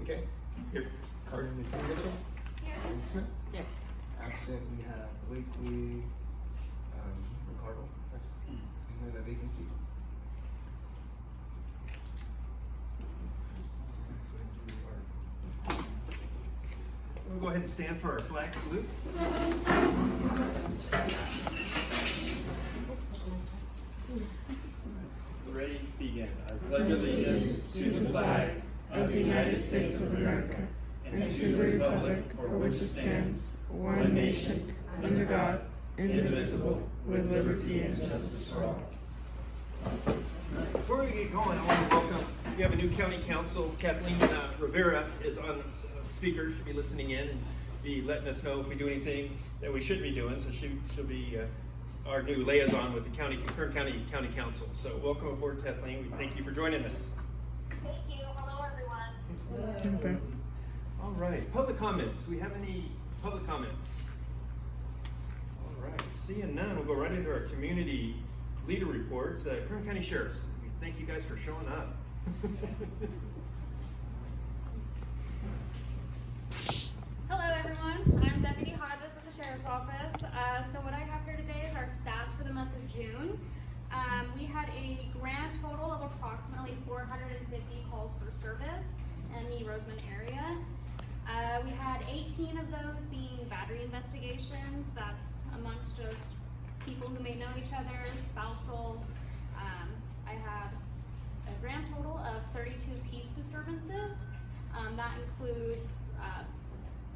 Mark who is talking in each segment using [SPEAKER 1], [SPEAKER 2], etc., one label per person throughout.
[SPEAKER 1] Okay. Here. Carter, Ms. Mitchell.
[SPEAKER 2] Here.
[SPEAKER 1] And Smith.
[SPEAKER 2] Yes.
[SPEAKER 1] Absent, we have Blakely, Ricardo. That's and then a vacancy.
[SPEAKER 3] We'll go ahead and stand for our flag salute. Ready, begin. I pledge allegiance to the flag of the United States of America and to the republic for which it stands, one nation, under God, indivisible, with liberty and justice for all. Before we get going, I want to welcome, we have a new county council. Kathleen Rivera is on speaker. She'll be listening in and be letting us know if we do anything that we shouldn't be doing. So she'll be our new liaison with the Kern County Council. So welcome aboard, Kathleen. We thank you for joining us.
[SPEAKER 4] Thank you. Hello, everyone.
[SPEAKER 1] Okay.
[SPEAKER 3] All right, public comments. Do we have any public comments? All right, seeing none, we'll go right into our community leader reports. Kern County Sheriffs, we thank you guys for showing up.
[SPEAKER 2] Hello, everyone. I'm Deputy Hodges with the Sheriff's Office. So what I have here today is our stats for the month of June. We had a grand total of approximately 450 calls for service in the Roseman area. We had 18 of those being battery investigations. That's amongst just people who may know each other, spousal. I had a grand total of 32 peace disturbances. That includes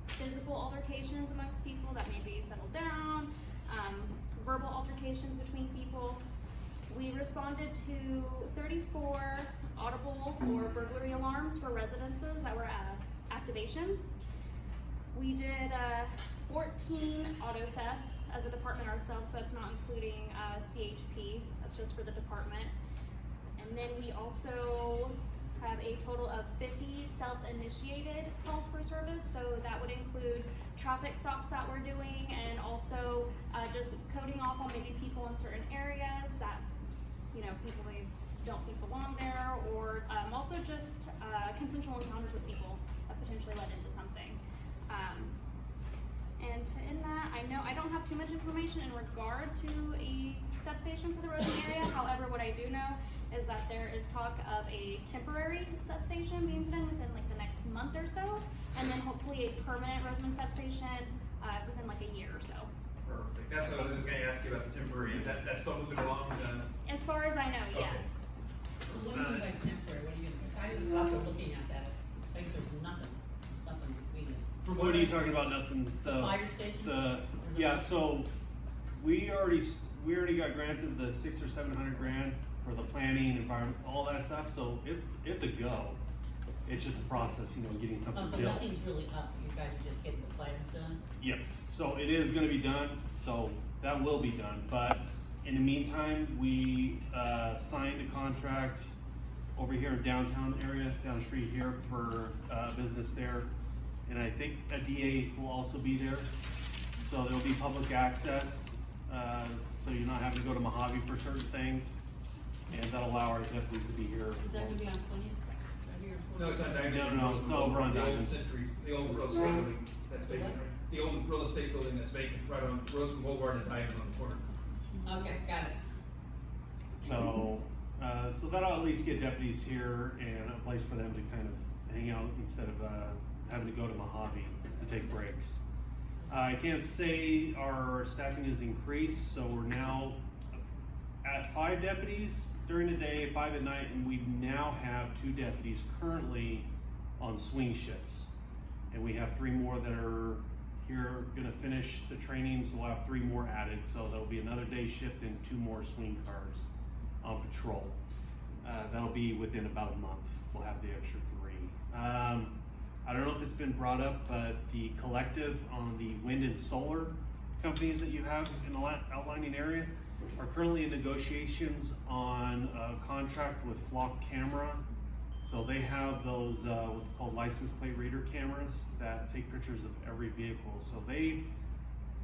[SPEAKER 2] physical altercations amongst people that may be settled down, verbal altercations between people. We responded to 34 audible or burglary alarms for residences that were activations. We did 14 auto thefts as a department ourselves, so that's not including CHP, that's just for the department. And then we also have a total of 50 self-initiated calls for service, so that would include traffic stops that we're doing, and also just coding off on maybe people in certain areas that, you know, people may don't think belong there, or also just consensual encounters with people that potentially led into something. And to end that, I know I don't have too much information in regard to a substation for the Roseman area. However, what I do know is that there is talk of a temporary substation being put in within like the next month or so, and then hopefully a permanent Roseman substation within like a year or so.
[SPEAKER 3] Perfect. That's what I was going to ask you about the temporary. Is that's still moving along?
[SPEAKER 2] As far as I know,
[SPEAKER 3] Okay.
[SPEAKER 2] yes.
[SPEAKER 5] What do you mean by temporary? What do you, if I was after looking at that, like there's nothing between it.
[SPEAKER 6] What are you talking about? Nothing.
[SPEAKER 5] The fire station?
[SPEAKER 6] Yeah. So we already got granted the $600 or $700 grand for the planning, environment, all that stuff. So it's a go. It's just a process, you know, getting something
[SPEAKER 5] Oh, so
[SPEAKER 6] built.
[SPEAKER 5] nothing's really up. You guys are just getting the plans done?
[SPEAKER 6] Yes. So it is going to be done. So that will be done. But in the meantime, we signed a contract over here in downtown area, down the street here for business there. And I think a DA will also be there. So there'll be public access. So you're not having to go to Mojave for certain things. And that'll allow our deputies to be here.
[SPEAKER 5] Is that gonna be on 20th? Right here on 20th?
[SPEAKER 3] No, it's on Diamond.
[SPEAKER 6] No, it's over on
[SPEAKER 3] the old
[SPEAKER 6] Diamond.
[SPEAKER 3] Century, the old real estate building that's vacant. Right? The old real estate building that's vacant, right on Roseman Boulevard and Diamond on the corner.
[SPEAKER 5] Okay, got it.
[SPEAKER 6] So that'll at least get deputies here and a place for them to kind of hang out instead of having to go to Mojave to take breaks. I can't say our staffing has increased, so we're now at 5 deputies during the day, 5 at night, and we now have 2 deputies currently on swing shifts. And we have 3 more that are here gonna finish the training, so we'll have 3 more added. So there'll be another day shift and 2 more swing cars on patrol. That'll be within about a month. We'll have the extra 3. I don't know if it's been brought up, but the collective on the wind and solar companies that you have in the outlining area are currently in negotiations on a contract with Flock Camera. So they have those what's called license plate reader cameras that take pictures of every vehicle. So they've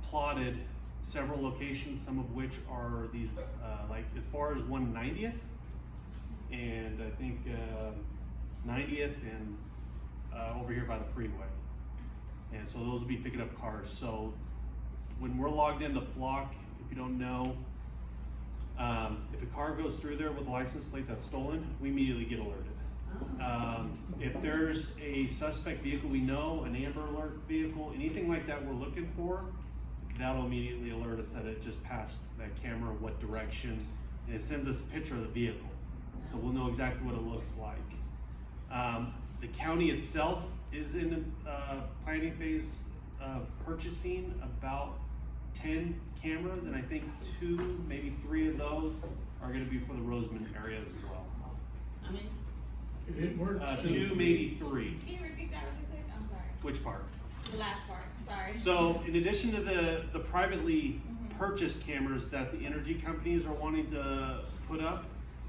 [SPEAKER 6] plotted several locations, some of which are these like as far as 190th and I think 90th and over here by the freeway. And so those will be picking up cars. So when we're logged into Flock, if you don't know, if a car goes through there with a license plate that's stolen, we immediately get alerted. If there's a suspect vehicle we know, an Amber Alert vehicle, anything like that we're looking for, that'll immediately alert us that it just passed that camera, what direction, and it sends us a picture of the vehicle. So we'll know exactly what it looks like. The county itself is in the planning phase of purchasing about 10 cameras, and I think 2, maybe 3 of those are gonna be for the Roseman area as well.
[SPEAKER 5] I mean,
[SPEAKER 7] It works.
[SPEAKER 6] 2, maybe 3.
[SPEAKER 4] Can you repeat that really quick? I'm sorry.
[SPEAKER 6] Which part?
[SPEAKER 4] The last part. Sorry.
[SPEAKER 6] So in addition to the privately purchased cameras that the energy companies are wanting to put up,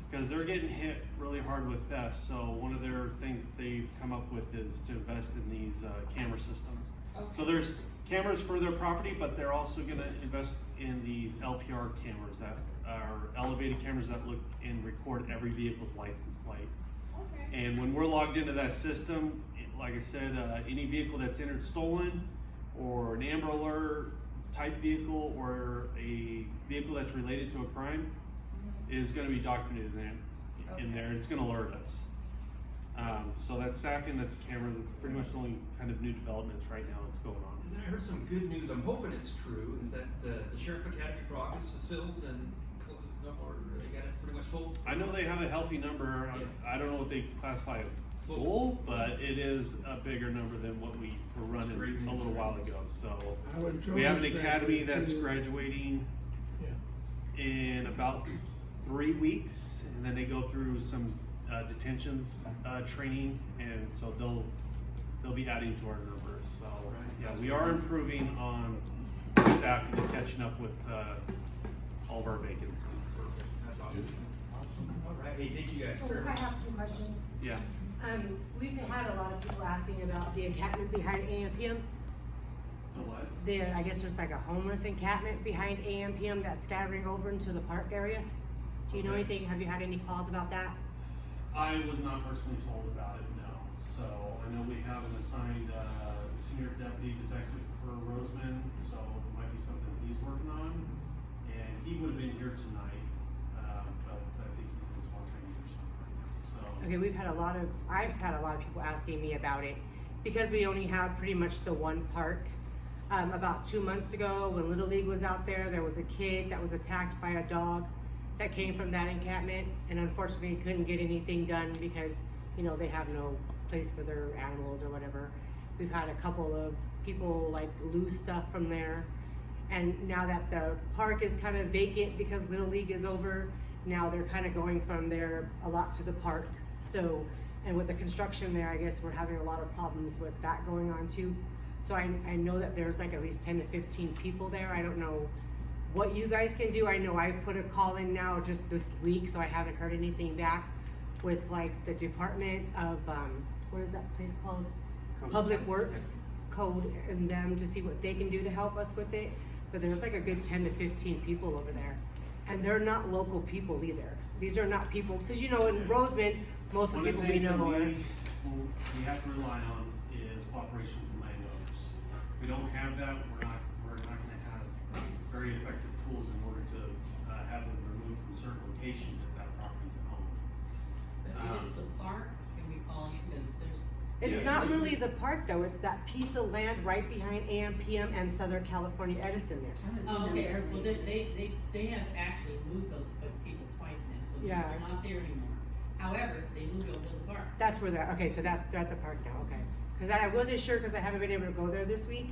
[SPEAKER 6] because they're getting hit really hard with theft, so one of their things that they've come up with is to invest in these camera systems.
[SPEAKER 4] Okay.
[SPEAKER 6] So there's cameras for their property, but they're also gonna invest in these LPR cameras that are elevated cameras that look and record every vehicle's license plate.
[SPEAKER 4] Okay.
[SPEAKER 6] And when we're logged into that system, like I said, any vehicle that's entered stolen, or an Amber Alert type vehicle, or a vehicle that's related to a crime, is going to be documented in there. It's going to alert us. So that staffing, that's camera, that's pretty much the only kind of new developments right now that's going on.
[SPEAKER 3] And then I heard some good news, I'm hoping it's true, is that the Sheriff Academy for office is filled and, or they got it pretty much full?
[SPEAKER 6] I know they have a healthy number.
[SPEAKER 3] Yeah.
[SPEAKER 6] I don't know what they classify as full, but it is a bigger number than what we were running
[SPEAKER 3] great news.
[SPEAKER 6] a little while ago. So
[SPEAKER 7] I would throw
[SPEAKER 6] we have an
[SPEAKER 7] this back
[SPEAKER 6] academy
[SPEAKER 7] to
[SPEAKER 6] that's
[SPEAKER 7] you.
[SPEAKER 6] graduating
[SPEAKER 7] Yeah.
[SPEAKER 6] in about 3 weeks, and then they go through some detentions training, and so they'll be adding to our numbers. So yeah, we are improving on staffing and catching up with all of our vacancies.
[SPEAKER 3] That's awesome. All right, hey, thank you guys.
[SPEAKER 8] Oh, I have some questions.
[SPEAKER 6] Yeah.
[SPEAKER 8] We've had a lot of people asking about the encampment behind AMPM.
[SPEAKER 6] What?
[SPEAKER 8] I guess there's like a homeless encampment behind AMPM that's scattering over into the park area. Do you know
[SPEAKER 6] Okay.
[SPEAKER 8] anything? Have you had any calls about that?
[SPEAKER 6] I was not personally told about it, no. So I know we have an assigned senior deputy detective for Roseman, so it might be something he's working on. And he would have been here tonight, but I think he's in small training or something right now. So
[SPEAKER 8] Okay, I've had a lot of people asking me about it because we only have pretty much the one park. About 2 months ago, when Little League was out there was a kid that was attacked by a dog that came from that encampment, and unfortunately couldn't get anything done because, they have no place for their animals or whatever. We've had a couple of people like lose stuff from there, and now that the park is kind of vacant because Little League is over, now they're kind of going from there a lot to the park. So, and with the construction there, I guess we're having a lot of problems with that going on too. So I know that there's like at least 10 to 15 people there. I don't know what you guys can do. I know I've put a call in now just this week, so I haven't heard anything back with like the Department of, what is that place called? Public Works Code, and them to see what they can do to help us with it. But there's like a good 10 to 15 people over there. And they're not local people either. These are not people, because in Roseman, most of
[SPEAKER 6] one
[SPEAKER 8] the
[SPEAKER 6] of
[SPEAKER 8] people
[SPEAKER 6] the
[SPEAKER 8] we
[SPEAKER 6] things that
[SPEAKER 8] know are.
[SPEAKER 6] we have to rely on is cooperation from landowners. If we don't have that, we're not going to have very effective tools in order to have them removed from certain locations if that property's owned.
[SPEAKER 5] but if it's the park, can we call you, because there's.
[SPEAKER 8] It's not really the park though, it's that piece of land right behind AMPM and Southern California Edison there.
[SPEAKER 5] Oh, okay, well, they have actually moved those people twice now, so
[SPEAKER 8] Yeah.
[SPEAKER 5] they're not there anymore. However, they moved over to the park.
[SPEAKER 8] That's where they're, okay, so they're at the park now, okay. Cause I wasn't sure, cause I haven't been able to go there this week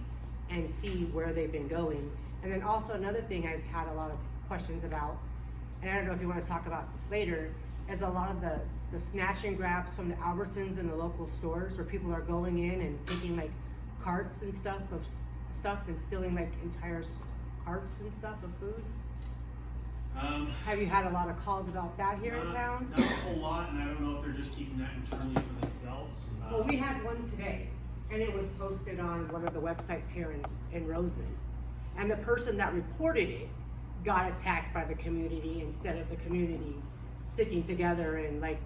[SPEAKER 8] and see where they've been going. And then also another thing I've had a lot of questions about, and I don't know if you wanna talk about this later, is a lot of the snatch and grabs from the Albertsons and the local stores where people are going in and taking like carts and stuff and stealing like entire carts and stuff of food. Have you had a lot of calls about that here in town?
[SPEAKER 6] Not a whole lot, and I don't know if they're just keeping that internally for themselves.
[SPEAKER 8] Well, we had one today, and it was posted on one of the websites here in Roseman. And the person that reported it got attacked by the community instead of the community sticking together and like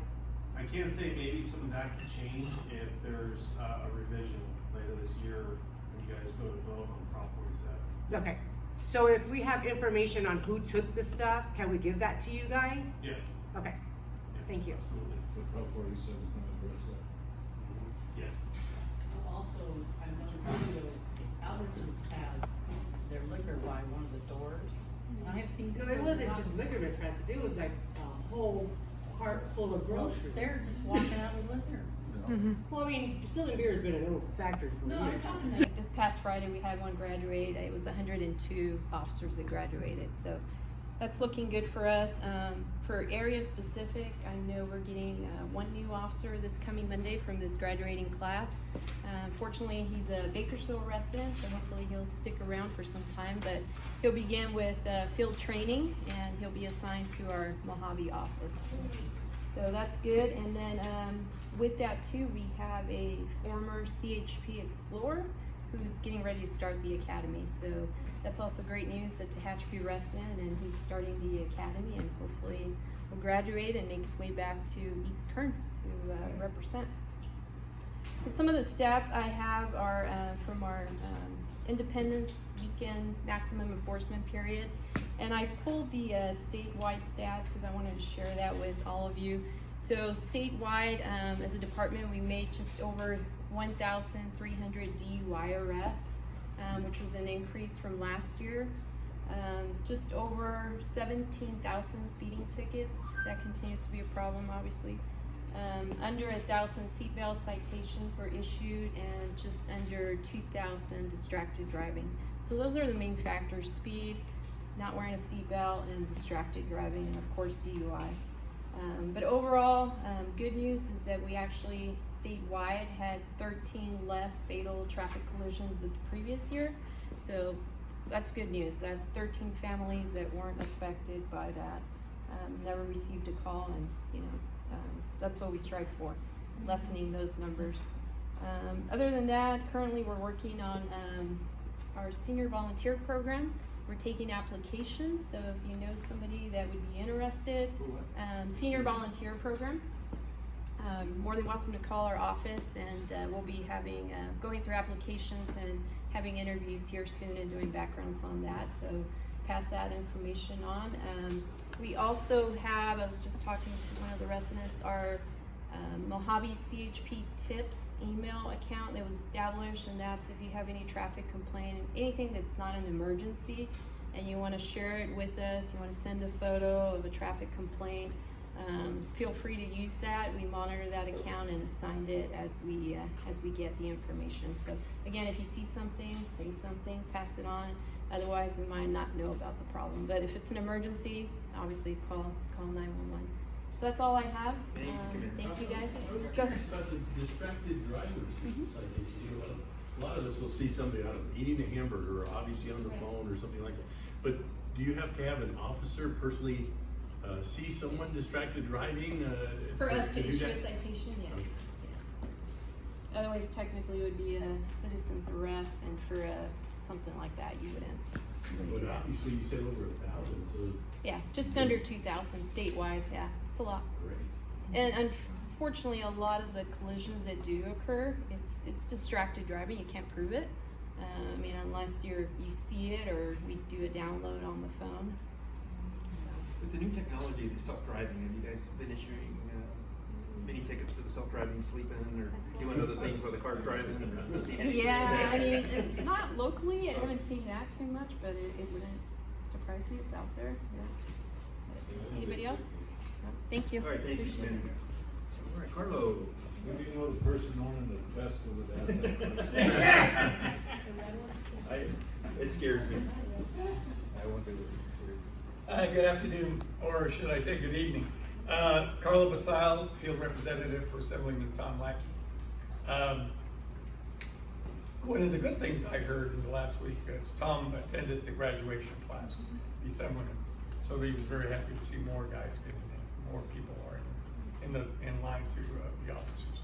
[SPEAKER 6] I can't say maybe some of that could change if there's a revision later this year when you guys go to vote on Prop 47.
[SPEAKER 8] Okay, so if we have information on who took the stuff, can we give that to you guys?
[SPEAKER 6] Yes.
[SPEAKER 8] Okay, thank you.
[SPEAKER 6] Absolutely.
[SPEAKER 9] So Prop 47 is gonna address that.
[SPEAKER 6] Yes.
[SPEAKER 5] Also, I've noticed too, Albertsons has their liquor by one of the doors. And I have seen.
[SPEAKER 8] No, it wasn't just liquor, Miss Francis, it was like a whole cart full of groceries.
[SPEAKER 5] They're just walking out with liquor.
[SPEAKER 8] Well, I mean, Distilling Beer has been an old factory for
[SPEAKER 5] No, I'm
[SPEAKER 8] years.
[SPEAKER 5] talking that.
[SPEAKER 10] This past Friday, we had one graduate. It was 102 officers that graduated. So that's looking good for us. For area specific, I know we're getting one new officer this coming Monday from this graduating class. Fortunately, he's a Bakersfield resident, so hopefully he'll stick around for some time. But he'll begin with field training, and he'll be assigned to our Mojave office. So that's good. And then with that too, we have a former CHP Explorer who's getting ready to start the academy. So that's also great news. That's a Tehachapi resident, and he's starting the academy, and hopefully will graduate and make his way back to East Kern to represent. So some of the stats I have are from our Independence Weekend Maximum Enforcement Period. And I pulled the statewide stats because I wanted to share that with all of you. So statewide, as a department, we made just over 1,300 DUI arrests, which was an increase from last year. Just over 17,000 speeding tickets. That continues to be a problem, obviously. Under 1,000 seatbelt citations were issued, and just under 2,000 distracted driving. So those are the main factors: speed, not wearing a seatbelt, and distracted driving, and of course DUI. But overall, good news is that we actually statewide had 13 less fatal traffic collisions than the previous year. So that's good news. That's 13 families that weren't affected by that, never received a call, and that's what we strive for, lessening those numbers. Other than that, currently we're working on our senior volunteer program. We're taking applications, so if you know somebody that would be interested,
[SPEAKER 1] For what?
[SPEAKER 10] senior volunteer program, more than welcome to call our office, and we'll be having going through applications and having interviews here soon and doing backgrounds on that. So pass that information on. We also have, I was just talking to one of the residents, our Mojave CHP Tips email account that was established, and that's if you have any traffic complaint, anything that's not an emergency, and you want to share it with us, you want to send a photo of a traffic complaint, feel free to use that. We monitor that account and assign it as we get the information. So again, if you see something, say something, pass it on. Otherwise, we might not know about the problem. But if it's an emergency, obviously call 911. So that's all I have. Thank you guys.
[SPEAKER 9] I was
[SPEAKER 10] Go.
[SPEAKER 9] curious about the distracted drivers citation. You know, a lot of us will see somebody, I don't know, eating a hamburger, or obviously on the phone or something like that. But do you have to have an officer personally see someone distracted driving?
[SPEAKER 10] For us to
[SPEAKER 9] do
[SPEAKER 10] issue
[SPEAKER 9] that?
[SPEAKER 10] a citation, yes.
[SPEAKER 9] Okay.
[SPEAKER 10] Yeah. Otherwise, technically, it would be a citizen's arrest, and for something like that, you wouldn't.
[SPEAKER 9] But obviously you said over 1,000, so
[SPEAKER 10] Yeah, just under 2,000 statewide. Yeah, it's a lot.
[SPEAKER 9] great.
[SPEAKER 10] And unfortunately, a lot of the collisions that do occur, it's distracted driving. You can't prove it. I mean, unless you see it or we do a download on the phone.
[SPEAKER 3] With the new technology, the self-driving, have you guys been issuing many tickets for the self-driving sleeping or doing other things while the car's driving?
[SPEAKER 10] Yeah, I mean, not locally. I haven't seen that too much, but it wouldn't surprise me. It's out there. Yeah. Anybody else? No. Thank you.
[SPEAKER 3] All right, thank you,
[SPEAKER 10] Appreciate
[SPEAKER 3] Commander.
[SPEAKER 10] it.
[SPEAKER 3] All right, Carlo.
[SPEAKER 9] What do you know the person owning the Tesla would ask that question?
[SPEAKER 3] It scares me. I wonder what it scares me.
[SPEAKER 7] Good afternoon, or should I say good evening. Carlo Basile, Field Representative for Assemblyman Tom Lackey. One of the good things I heard in the last week is Tom attended the graduation class, the Assemblyman. So he was very happy to see more guys getting in, more people are in line to be officers.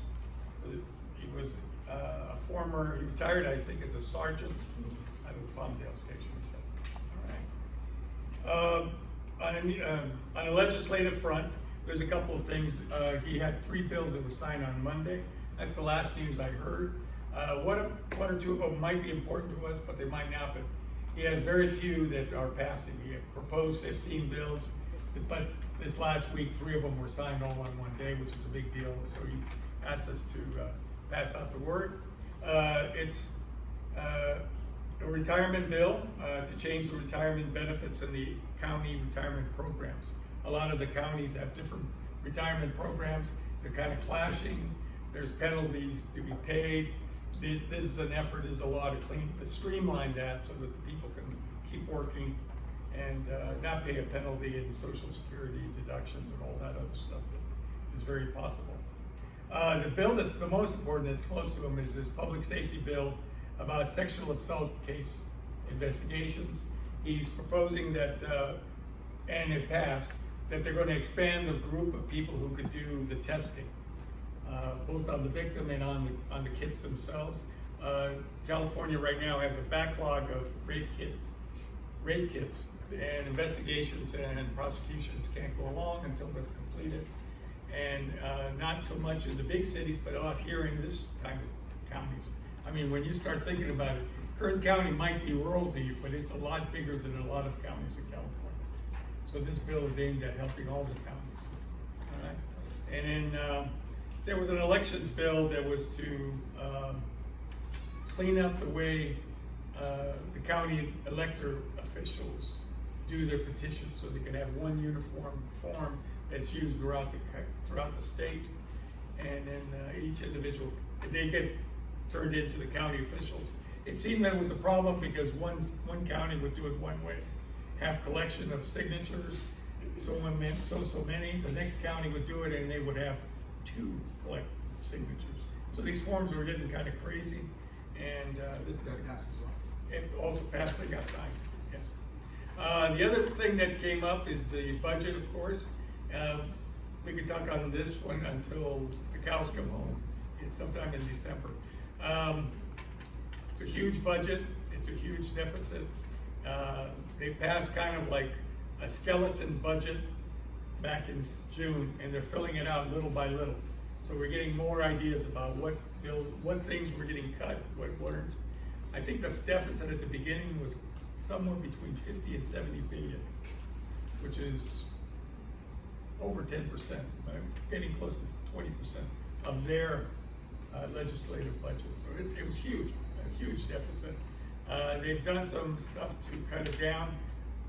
[SPEAKER 7] He was a former, he retired, I think, as a sergeant out of the Palmdale Station, he said. All right. On a legislative front, there's a couple of things. He had 3 bills that were signed on Monday. That's the last news I heard. One or two of them might be important to us, but they might not. But he has very few that are passing. He had proposed 15 bills, but this last week, 3 of them were signed all on one day, which is a big deal. So he asked us to pass out the word. It's a retirement bill to change the retirement benefits in the county retirement programs. A lot of the counties have different retirement programs. They're kind of clashing. There's penalties to be paid. This is an effort, there's a lot to streamline that so that the people can keep working and not pay a penalty in Social Security deductions and all that other stuff that is very possible. The bill that's the most important, that's close to him, is this public safety bill about sexual assault case investigations. He's proposing that, and it passed, that they're going to expand the group of people who could do the testing, both on the victim and on the kits themselves. California right now has a backlog of rape kits, and investigations and prosecutions can't go along until they're completed. And not so much in the big cities, but out here in this kind of counties. I mean, when you start thinking about it, Kern County might be rural to you, but it's a lot bigger than a lot of counties in California. So this bill is aimed at helping all the counties. All right? And then there was an elections bill that was to clean up the way the county elector officials do their petitions, so they can have one uniform form that's used throughout the state, and then each individual, they get turned into the county officials. It seemed that it was a problem because one county would do it one way, have collection of signatures, so many. The next county would do it, and they would have 2 collect signatures. So these forms were getting kind of crazy, and this
[SPEAKER 1] That passed as well.
[SPEAKER 7] it also passed. They got signed. Yes. The other thing that came up is the budget, of course. We could talk on this one until the cows come home. It's sometime in December. It's a huge budget. It's a huge deficit. They passed kind of like a skeleton budget back in June, and they're filling it out little by little. So we're getting more ideas about what bills, what things were getting cut, what weren't. I think the deficit at the beginning was somewhere between 50 and 70 billion, which is over 10%, right? Getting close to 20% of their legislative budget. So it was huge, a huge deficit. They've done some stuff to cut it down,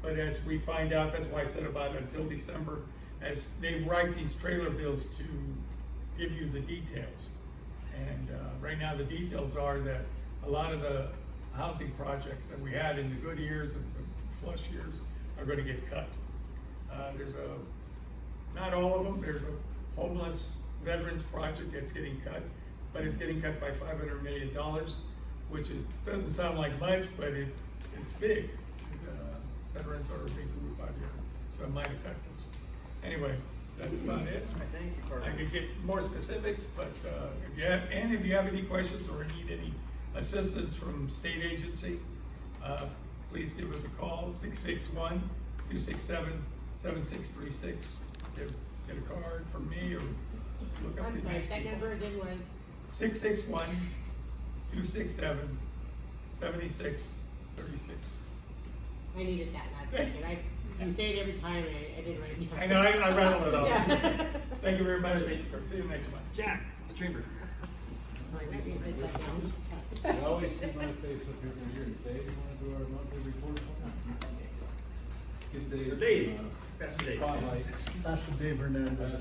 [SPEAKER 7] but as we find out, that's why I said about until December, as they write these trailer bills to give you the details. And right now the details are that a lot of the housing projects that we had in the good years and the flush years are going to get cut. Not all of them, there's a homeless veterans project that's getting cut, but it's getting cut by $500 million, which doesn't sound like much, but it's big. Veterans are a big group out here, so it might affect us. Anyway, that's about it.
[SPEAKER 3] Thank you, Carl.
[SPEAKER 7] I could get more specifics, but if you have any questions or need any assistance from state agency, please give us a call, 661-267-7636. Get a card from me or look up
[SPEAKER 8] I'm
[SPEAKER 7] the
[SPEAKER 8] sorry,
[SPEAKER 7] next
[SPEAKER 8] that
[SPEAKER 7] people.
[SPEAKER 8] number again was?
[SPEAKER 7] 661-267-7636.
[SPEAKER 8] I needed that last second. You say it every time, I didn't write it down.
[SPEAKER 7] I know, I rattled it off.
[SPEAKER 8] Yeah.
[SPEAKER 7] Thank you very much. See you next month.
[SPEAKER 3] Jack, the chamber.
[SPEAKER 8] Like, I didn't write that down this time.
[SPEAKER 11] I always see my face up here from here today. You want to do our monthly report? Good day.
[SPEAKER 3] Dave. Pastor Dave.
[SPEAKER 11] Spotlight.
[SPEAKER 12] Pastor Dave Hernandez.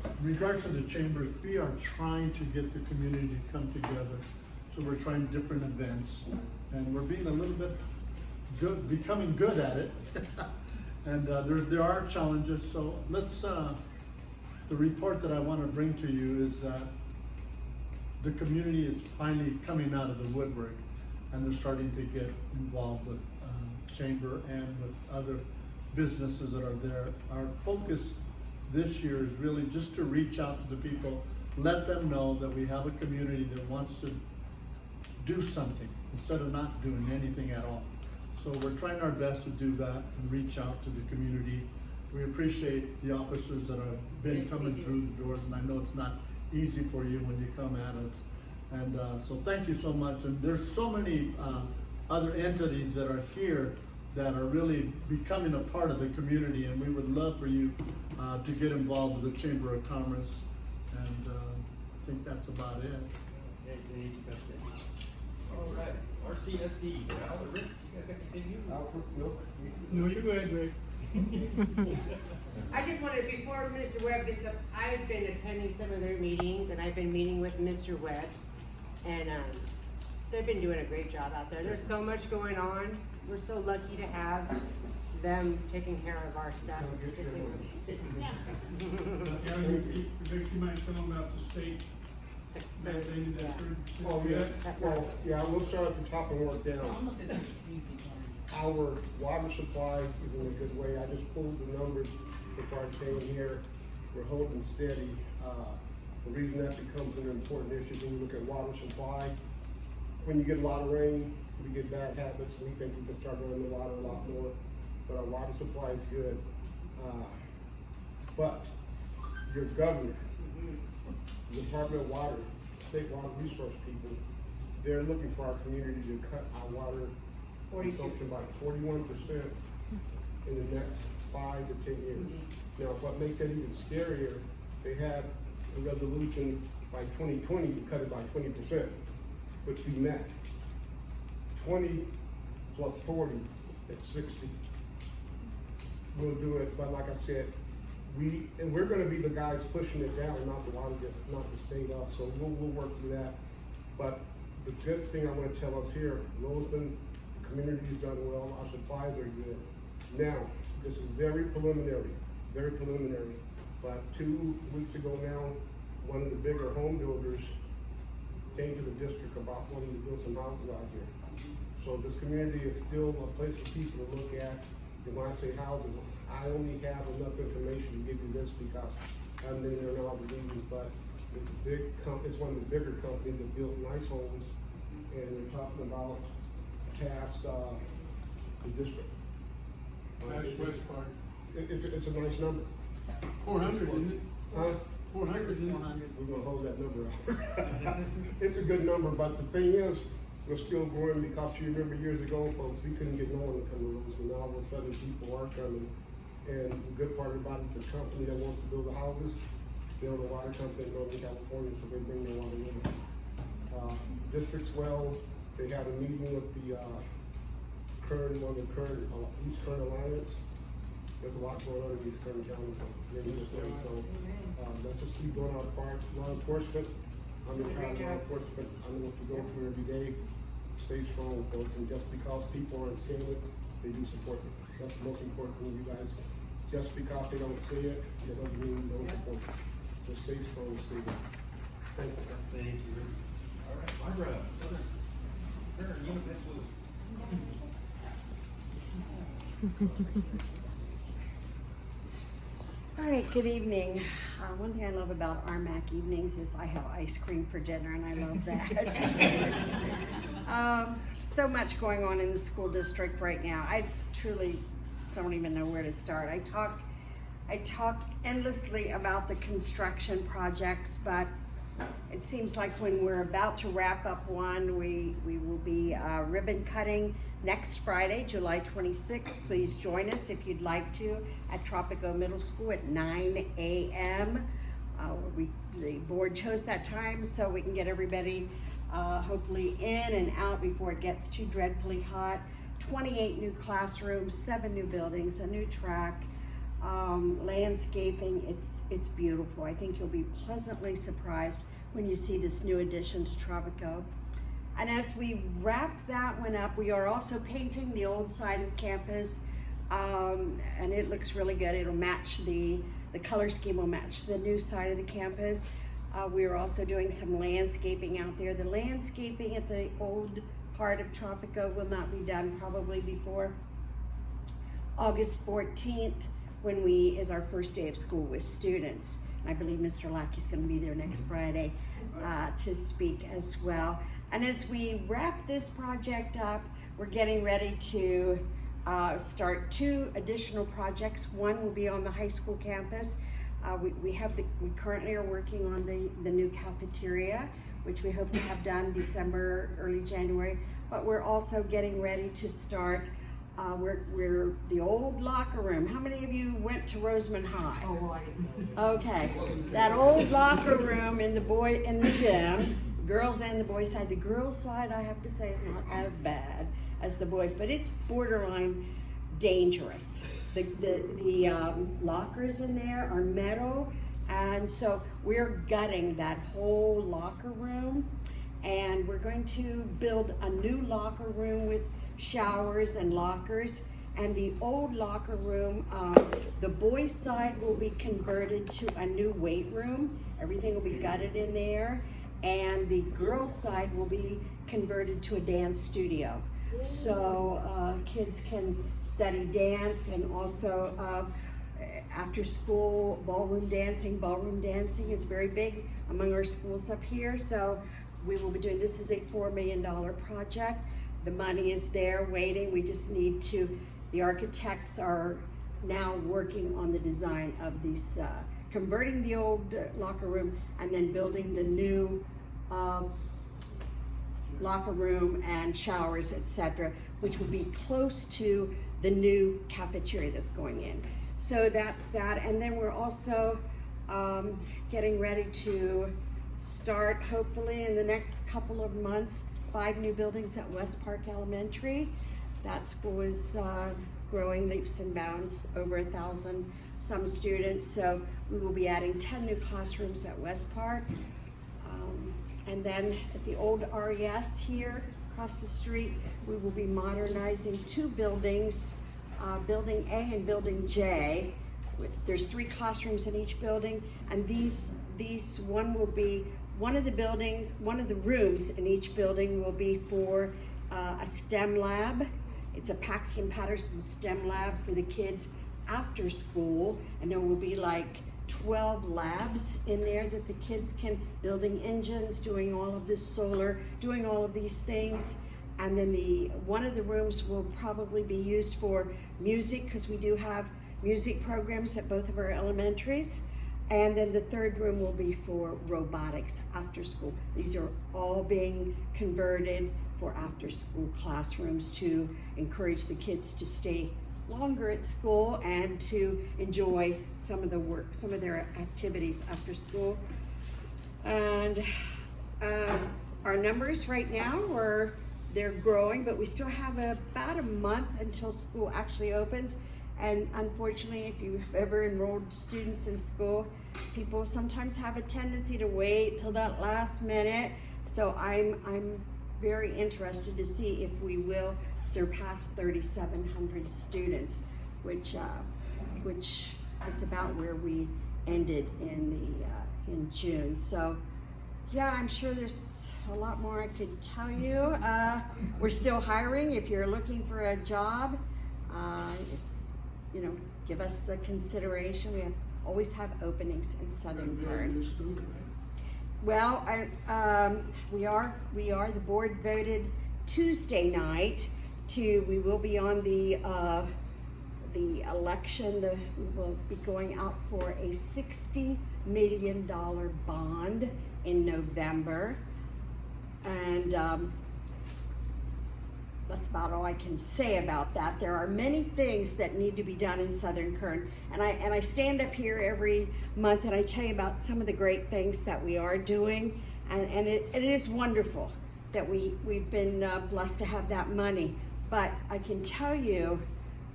[SPEAKER 12] In regards to the chamber, we are trying to get the community to come together. So we're trying different events, and we're being a little bit good, becoming good at it. And there are challenges. So let's. The report that I want to bring to you is that the community is finally coming out of the woodwork, and they're starting to get involved with chamber and with other businesses that are there. Our focus this year is really just to reach out to the people, let them know that we have a community that wants to do something instead of not doing anything at all. So we're trying our best to do that and reach out to the community we appreciate the officers that have been
[SPEAKER 5] Yes,
[SPEAKER 12] coming
[SPEAKER 5] we do.
[SPEAKER 12] through the doors, and I know it's not easy for you when you come at us. And so thank you so much. And there's so many other entities that are here that are really becoming a part of the community, and we would love for you to get involved with the Chamber of Commerce. And I think that's about it.
[SPEAKER 3] Okay, thank you, President. All right, RCSD, Al or Rick, you guys got anything new?
[SPEAKER 1] Alfred, no?
[SPEAKER 12] No, you go ahead, Rick.
[SPEAKER 8] I just wanted, before Mr. Webb gets up, I've been attending some of their meetings, and I've been meeting with Mr. Webb, and they've been doing a great job out there. There's so much going on. We're so lucky to have them taking care of our stuff.
[SPEAKER 2] Yeah.
[SPEAKER 12] Yeah, Rick, you might tell them about the state mandated that 30%.
[SPEAKER 1] Oh, yeah,
[SPEAKER 8] That's
[SPEAKER 1] well,
[SPEAKER 8] not-
[SPEAKER 1] yeah, we'll start at the top and work down.
[SPEAKER 5] I'm looking at the community center.
[SPEAKER 1] Our water supply is in a good way. I just pulled the numbers before I came here. We're holding steady. The reason that becomes an important issue when you look at water supply, when you get a lot of rain, we get bad habits, and we think we can start running the water a lot more. But our water supply is good. But your governor, the Department of Water, State Water Resource people, they're looking for our community to cut our water consumption by 41% in the next 5 to 10 years. Now, what makes it even scarier, they had a resolution by 2020 to cut it by 20%, which we met. 20 plus 40 is 60. We'll do it, but like I said, we're gonna be the guys pushing it down, not the water, not the state us, so we'll work through that. But the good thing I wanna tell us here, Roseman, the community's done well, our supplies are good. Now, this is very preliminary, but 2 weeks ago now, one of the bigger home builders came to the district about wanting to build some houses out here. So this community is still a place for people to look at. And when I say houses, I only have enough information to give you this because I haven't been there in all the meetings, but it's a big it's one of the bigger companies that built nice homes, and they're talking about past the district.
[SPEAKER 12] West Park.
[SPEAKER 1] It's a nice number.
[SPEAKER 12] 400, isn't it?
[SPEAKER 1] Huh?
[SPEAKER 12] 400, isn't it?
[SPEAKER 5] 400.
[SPEAKER 1] We're gonna hold that number out. It's a good number, but the thing is, we're still growing because you remember years ago, folks, we couldn't get no one to come to Roseman. Now all of a sudden people are coming. And the good part about it, the company that wants to build the houses, they're the water company in Northern California, so they bring their water with them. District 12, they had a meeting with the East Kern Alliance. There's a lot going on in East Kern County, so it's really good thing. So let's just keep doing our part. Law enforcement, I'm in town, law enforcement, I know what you go through every day. Stay strong, folks, and just because people aren't saying it, they do support it. That's the most important thing, you guys. Just because they don't say it, that doesn't mean they don't support it. So stay strong, stay good. Thank you.
[SPEAKER 3] Thank you. All right, Barbara, Southern, Unit Next Blue.
[SPEAKER 13] All right, good evening. One thing I love about Rmac evenings is I have ice cream for dinner, and I love that. So much going on in the school district right now. I truly don't even know where to start. I talk endlessly about the construction projects, but it seems like when we're about to wrap up one, we will be ribbon cutting next Friday, July 26th. Please join us if you'd like to at Tropico Middle School at 9 a.m. The board chose that time so we can get everybody hopefully in and out before it gets too dreadfully hot. 28 new classrooms, 7 new buildings, a new track, landscaping. It's beautiful. I think you'll be pleasantly surprised when you see this new addition to Tropico. And as we wrap that one up, we are also painting the old side of campus, and it looks really good. It'll match the color scheme will match the new side of the campus. We are also doing some landscaping out there. The landscaping at the old part of Tropico will not be done probably before August 14th, when is our first day of school with students. I believe Mr. Lackey's going to be there next Friday to speak as well. And as we wrap this project up, we're getting ready to start 2 additional projects. One will be on the high school campus. We currently are working on the new cafeteria, which we hope to have done December, early January. But we're also getting ready to start. We're the old locker room. How many of you went to Roseman High?
[SPEAKER 8] Oh, I didn't know.
[SPEAKER 13] Okay, that old locker room in the gym, girls and the boys side. The girls side, I have to say, is not as bad as the boys, but it's borderline dangerous. The lockers in there are metal, and so we're gutting that whole locker room, and we're going to build a new locker room with showers and lockers. And the old locker room, the boys' side will be converted to a new weight room. Everything will be gutted in there. And the girls' side will be converted to a dance studio. So kids can study dance, and also after school ballroom dancing. Ballroom dancing is very big among our schools up here. So we will be doing, this is a $4 million project. The money is there waiting. We just need to, the architects are now working on the design of these, converting the old locker room and then building the new locker room and showers, etc., which will be close to the new cafeteria that's going in. So that's that. And then we're also getting ready to start, hopefully in the next couple of months, 5 new buildings at West Park Elementary. That school is growing leaps and bounds, over 1,000 some students. So we will be adding 10 new classrooms at West Park. And then at the old RES here across the street, we will be modernizing 2 buildings, Building A and Building J. There's 3 classrooms in each building, and these one will be, one of the rooms in each building will be for a STEM lab. It's a Paxton Patterson STEM lab for the kids after school, and there will be like 12 labs in there that the kids can, building engines, doing all of this solar, doing all of these things. And then one of the rooms will probably be used for music, because we do have music programs at both of our elementaries. And then the 3rd room will be for robotics after school. These are all being converted for after school classrooms to encourage the kids to stay longer at school and to enjoy some of the work, some of their activities after school. And our numbers right now they're growing, but we still have about a month until school actually opens. And unfortunately, if you've ever enrolled students in school, people sometimes have a tendency to wait till that last minute. So I'm very interested to see if we will surpass 3,700 students, which was about where we ended in June. So yeah, I'm sure there's a lot more I could tell you. We're still hiring. If you're looking for a job, give us a consideration. We always have openings in Southern Kern. Well, we are. The board voted Tuesday night we will be on the election. We will be going out for a $60 million bond in November, and that's about all I can say about that. There are many things that need to be done in Southern Kern, and I stand up here every month and I tell you about some of the great things that we are doing, and it is wonderful that we've been blessed to have that money. But I can tell you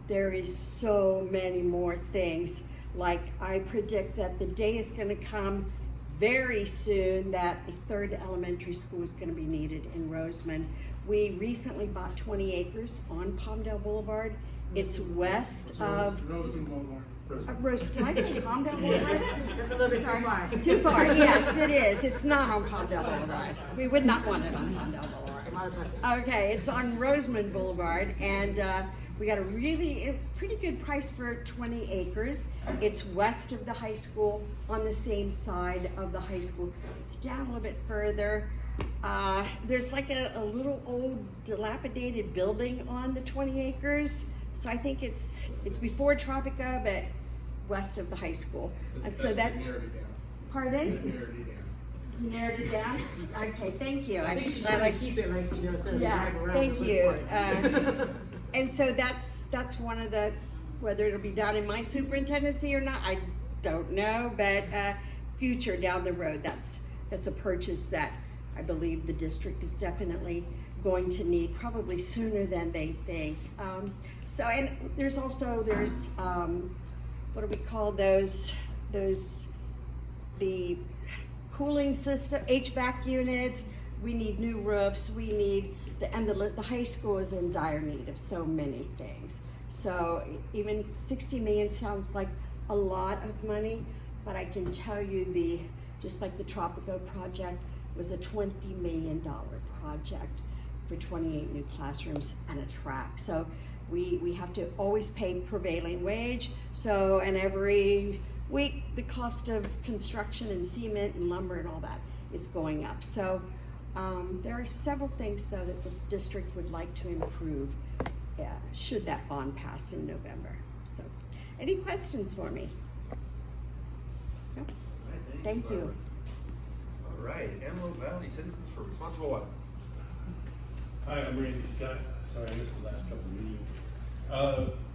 [SPEAKER 13] there is so many more things. Like, I predict that the day is going to come very soon that a 3rd elementary school is going to be needed in Roseman. We recently bought 20 acres on Palmdale Boulevard. It's west of
[SPEAKER 12] Roseman Boulevard.
[SPEAKER 13] Did I say Palmdale Boulevard?
[SPEAKER 8] That's a little bit too far.
[SPEAKER 13] Too far, yes, it is. It's not on Palmdale Boulevard. We would not want it on Palmdale Boulevard. Okay, it's on Roseman Boulevard, and we got it's pretty good price for 20 acres. It's west of the high school, on the same side of the high school. It's down a little bit further. There's like a little old dilapidated building on the 20 acres So I think it's before Tropica, but west of the high school. And so that,
[SPEAKER 1] narrowed it down.
[SPEAKER 13] pardon?
[SPEAKER 1] Narrowed it down.
[SPEAKER 13] You narrowed it down? Okay, thank you.
[SPEAKER 8] I think she's
[SPEAKER 13] glad
[SPEAKER 8] trying to keep it like, you know, instead of
[SPEAKER 13] Yeah,
[SPEAKER 8] driving around.
[SPEAKER 13] thank
[SPEAKER 8] the
[SPEAKER 13] you.
[SPEAKER 8] footprint.
[SPEAKER 13] And so that's one of the, whether it'll be done in my superintendency or not, I don't know, but future down the road, that's a purchase that I believe the district is definitely going to need probably sooner than they think. So, and there's what do we call those, the cooling system, HVAC units, we need new roofs, we need, the high school is in dire need of so many things. So even 60 million sounds like a lot of money, but I can tell you just like the Tropico project was a $20 million project for 28 new classrooms and a track. So we have to always pay prevailing wage. So, and every week the cost of construction and cement and lumber and all that is going up. So there are several things though that the district would like to improve should that bond pass in November. So any questions for me? No?
[SPEAKER 3] All right,
[SPEAKER 13] Thank you.
[SPEAKER 3] Barbara. All right, Antelope Valley Citizens for Responsible Water.
[SPEAKER 9] Hi, I'm Randy Scott. Sorry, I missed the last couple of meetings.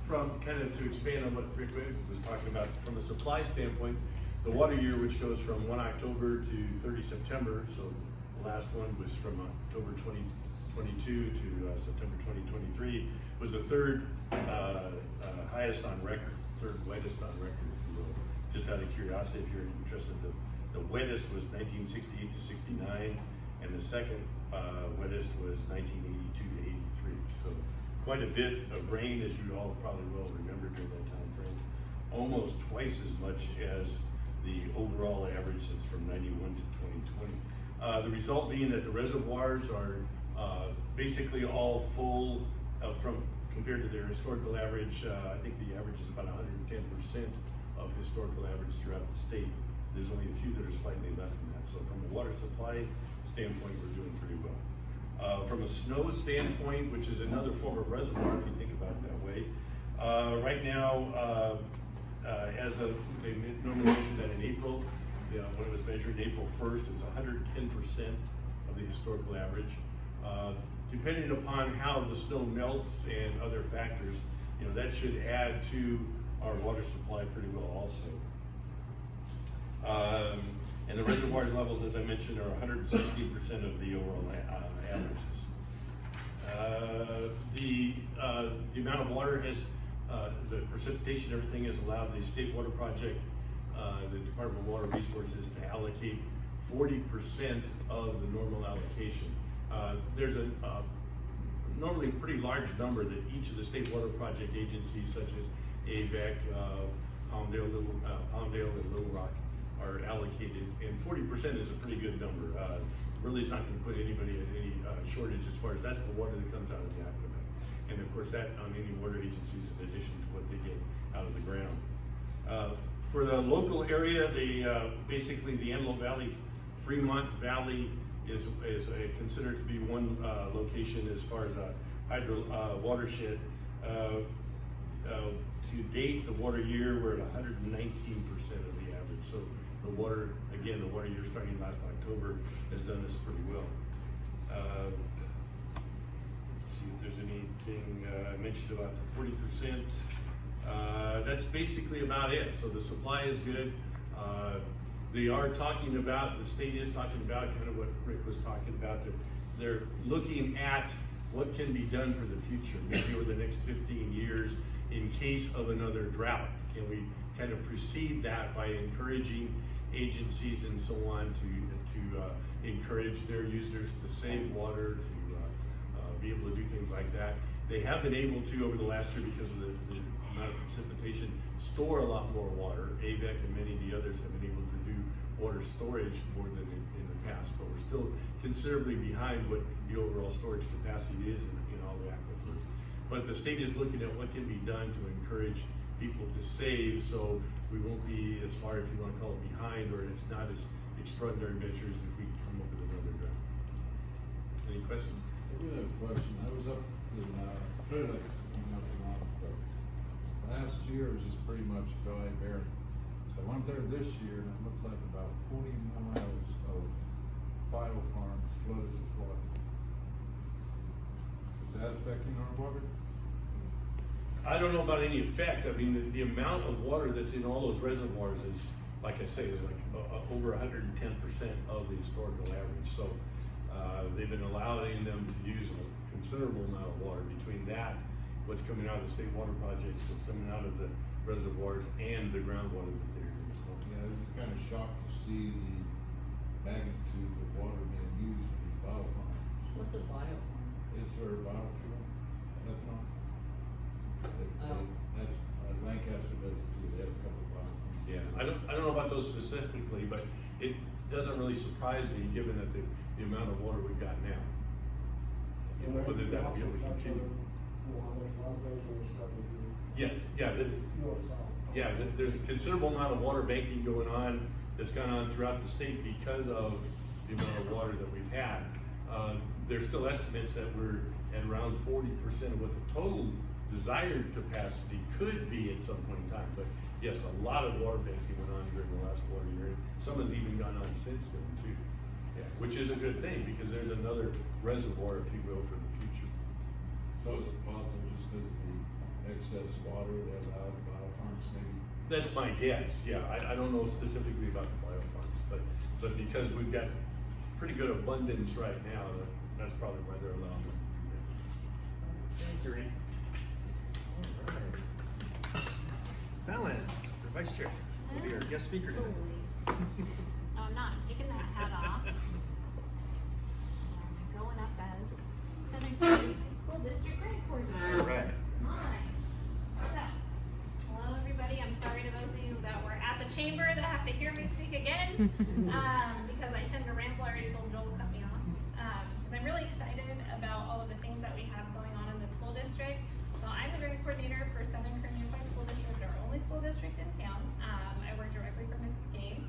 [SPEAKER 9] From kind of to expand on what Rick was talking about, from a supply standpoint, the water year, which goes from 1 October to 30 September, so the last one was from October 2022 to September 2023, was the third highest on record, third wettest on record, if you will. Just out of curiosity, if you're interested, the wettest was 1968 to 69, and the second wettest was 1982 to 83. So quite a bit of rain, as you all probably well remember during that time frame. Almost twice as much as the overall average that's from 91 to 2020. The result being that the reservoirs are basically all full from compared to their historical average. I think the average is about 110% of historical average throughout the state. There's only a few that are slightly less than that. So from a water supply standpoint, we're doing pretty well. From a snow standpoint, which is another form of reservoir, if you think about it that way, right now, as of, they normally measure that in April, when it was measured April 1st, it was 110% of the historical average. Depending upon how the snow melts and other factors, that should add to our water supply pretty well also. And the reservoirs levels, as I mentioned, are 116% of the overall averages. The amount of water has, the precipitation, everything has allowed the State Water Project, the Department of Water Resources to allocate 40% of the normal allocation. There's a normally a pretty large number that each of the State Water Project agencies, such as AVEC, Palmdale and Little Rock, are allocated, and 40% is a pretty good number. Really is not going to put anybody at any shortage as far as that's the water that comes out of the aqueduct. And of course that on any water agencies in addition to what they get out of the ground. For the local area, basically the Antelope Valley, Fremont Valley is considered to be one location as far as a hydro watershed. To date, the water year, we're at 119% of the average. So the water, again, the water year starting last October has done this pretty well. Let's see if there's anything I mentioned about the 40%. That's basically about it. So the supply is good. They are talking about, the state is talking about kind of what Rick was talking about. They're looking at what can be done for the future, maybe over the next 15 years in case of another drought. Can we kind of precede that by encouraging agencies and so on to encourage their users to save water, to be able to do things like that. They have been able to, over the last year, because of the amount of precipitation, store a lot more water. AVEC and many of the others have been able to do water storage more than in the past, but we're still considerably behind what the overall storage capacity is in all the aquifers. But the state is looking at what can be done to encourage people to save, so we won't be as far, if you want to call it, behind, or it's not as extraordinary measures if we come up with another drought. Any questions?
[SPEAKER 11] I do have a question. I was up in Clear Lake, not too long ago. last year was just pretty much dry, barren. So I went there this year and it looked like about 40 miles of bio farms flooded with water. Is that affecting our water?
[SPEAKER 9] I don't know about any effect. I mean, the amount of water that's in all those reservoirs is, like I say, is like over 110% of the historical average. So they've been allowing them to use a considerable amount of water between that, what's coming out of the state water projects, what's coming out of the reservoirs, and the groundwater that they're using.
[SPEAKER 11] Yeah, I was kind of shocked to see the magnitude of water being used for these bio farms.
[SPEAKER 5] What's a biofarm?
[SPEAKER 11] It's for biofuel, ethanol.
[SPEAKER 5] Oh.
[SPEAKER 11] That's, Lancaster does it too, they have a couple of biofarms.
[SPEAKER 9] Yeah, I don't know about those specifically, but it doesn't really surprise me given that the amount of water we've got now. You know, whether that will be able to continue. Yes, yeah, there's a considerable amount of water banking going on that's gone on throughout the state because of the amount of water that we've had. There's still estimates that we're at around 40% of what the total desired capacity could be at some point in time. But yes, a lot of water banking went on during the last water year. Some has even gone on since then too. Yeah, which is a good thing because there's another reservoir, if you will, for the future.
[SPEAKER 11] So is it possible just because of the excess water that allowed the biofarms maybe?
[SPEAKER 9] That's my guess, yeah. I don't know specifically about the biofarms, but because we've got pretty good abundance right now, that's probably why they're allowing them to do that.
[SPEAKER 3] Thank you, Randy. All right. Fallon, your vice chair, will be our guest speaker today.
[SPEAKER 2] No, I'm not. I'm taking that hat off. Going up as Southern California School District Grant Coordinator.
[SPEAKER 3] All right.
[SPEAKER 2] Hi. So, hello everybody. I'm sorry to those of you that were at the chamber that have to hear me speak again, because I tend to ramble. I already told Joel to cut me off. Because I'm really excited about all of the things that we have going on in the school district. So I'm the grant coordinator for Southern Kern Unified School District, our only school district in town. I work directly for Mrs. Gaines.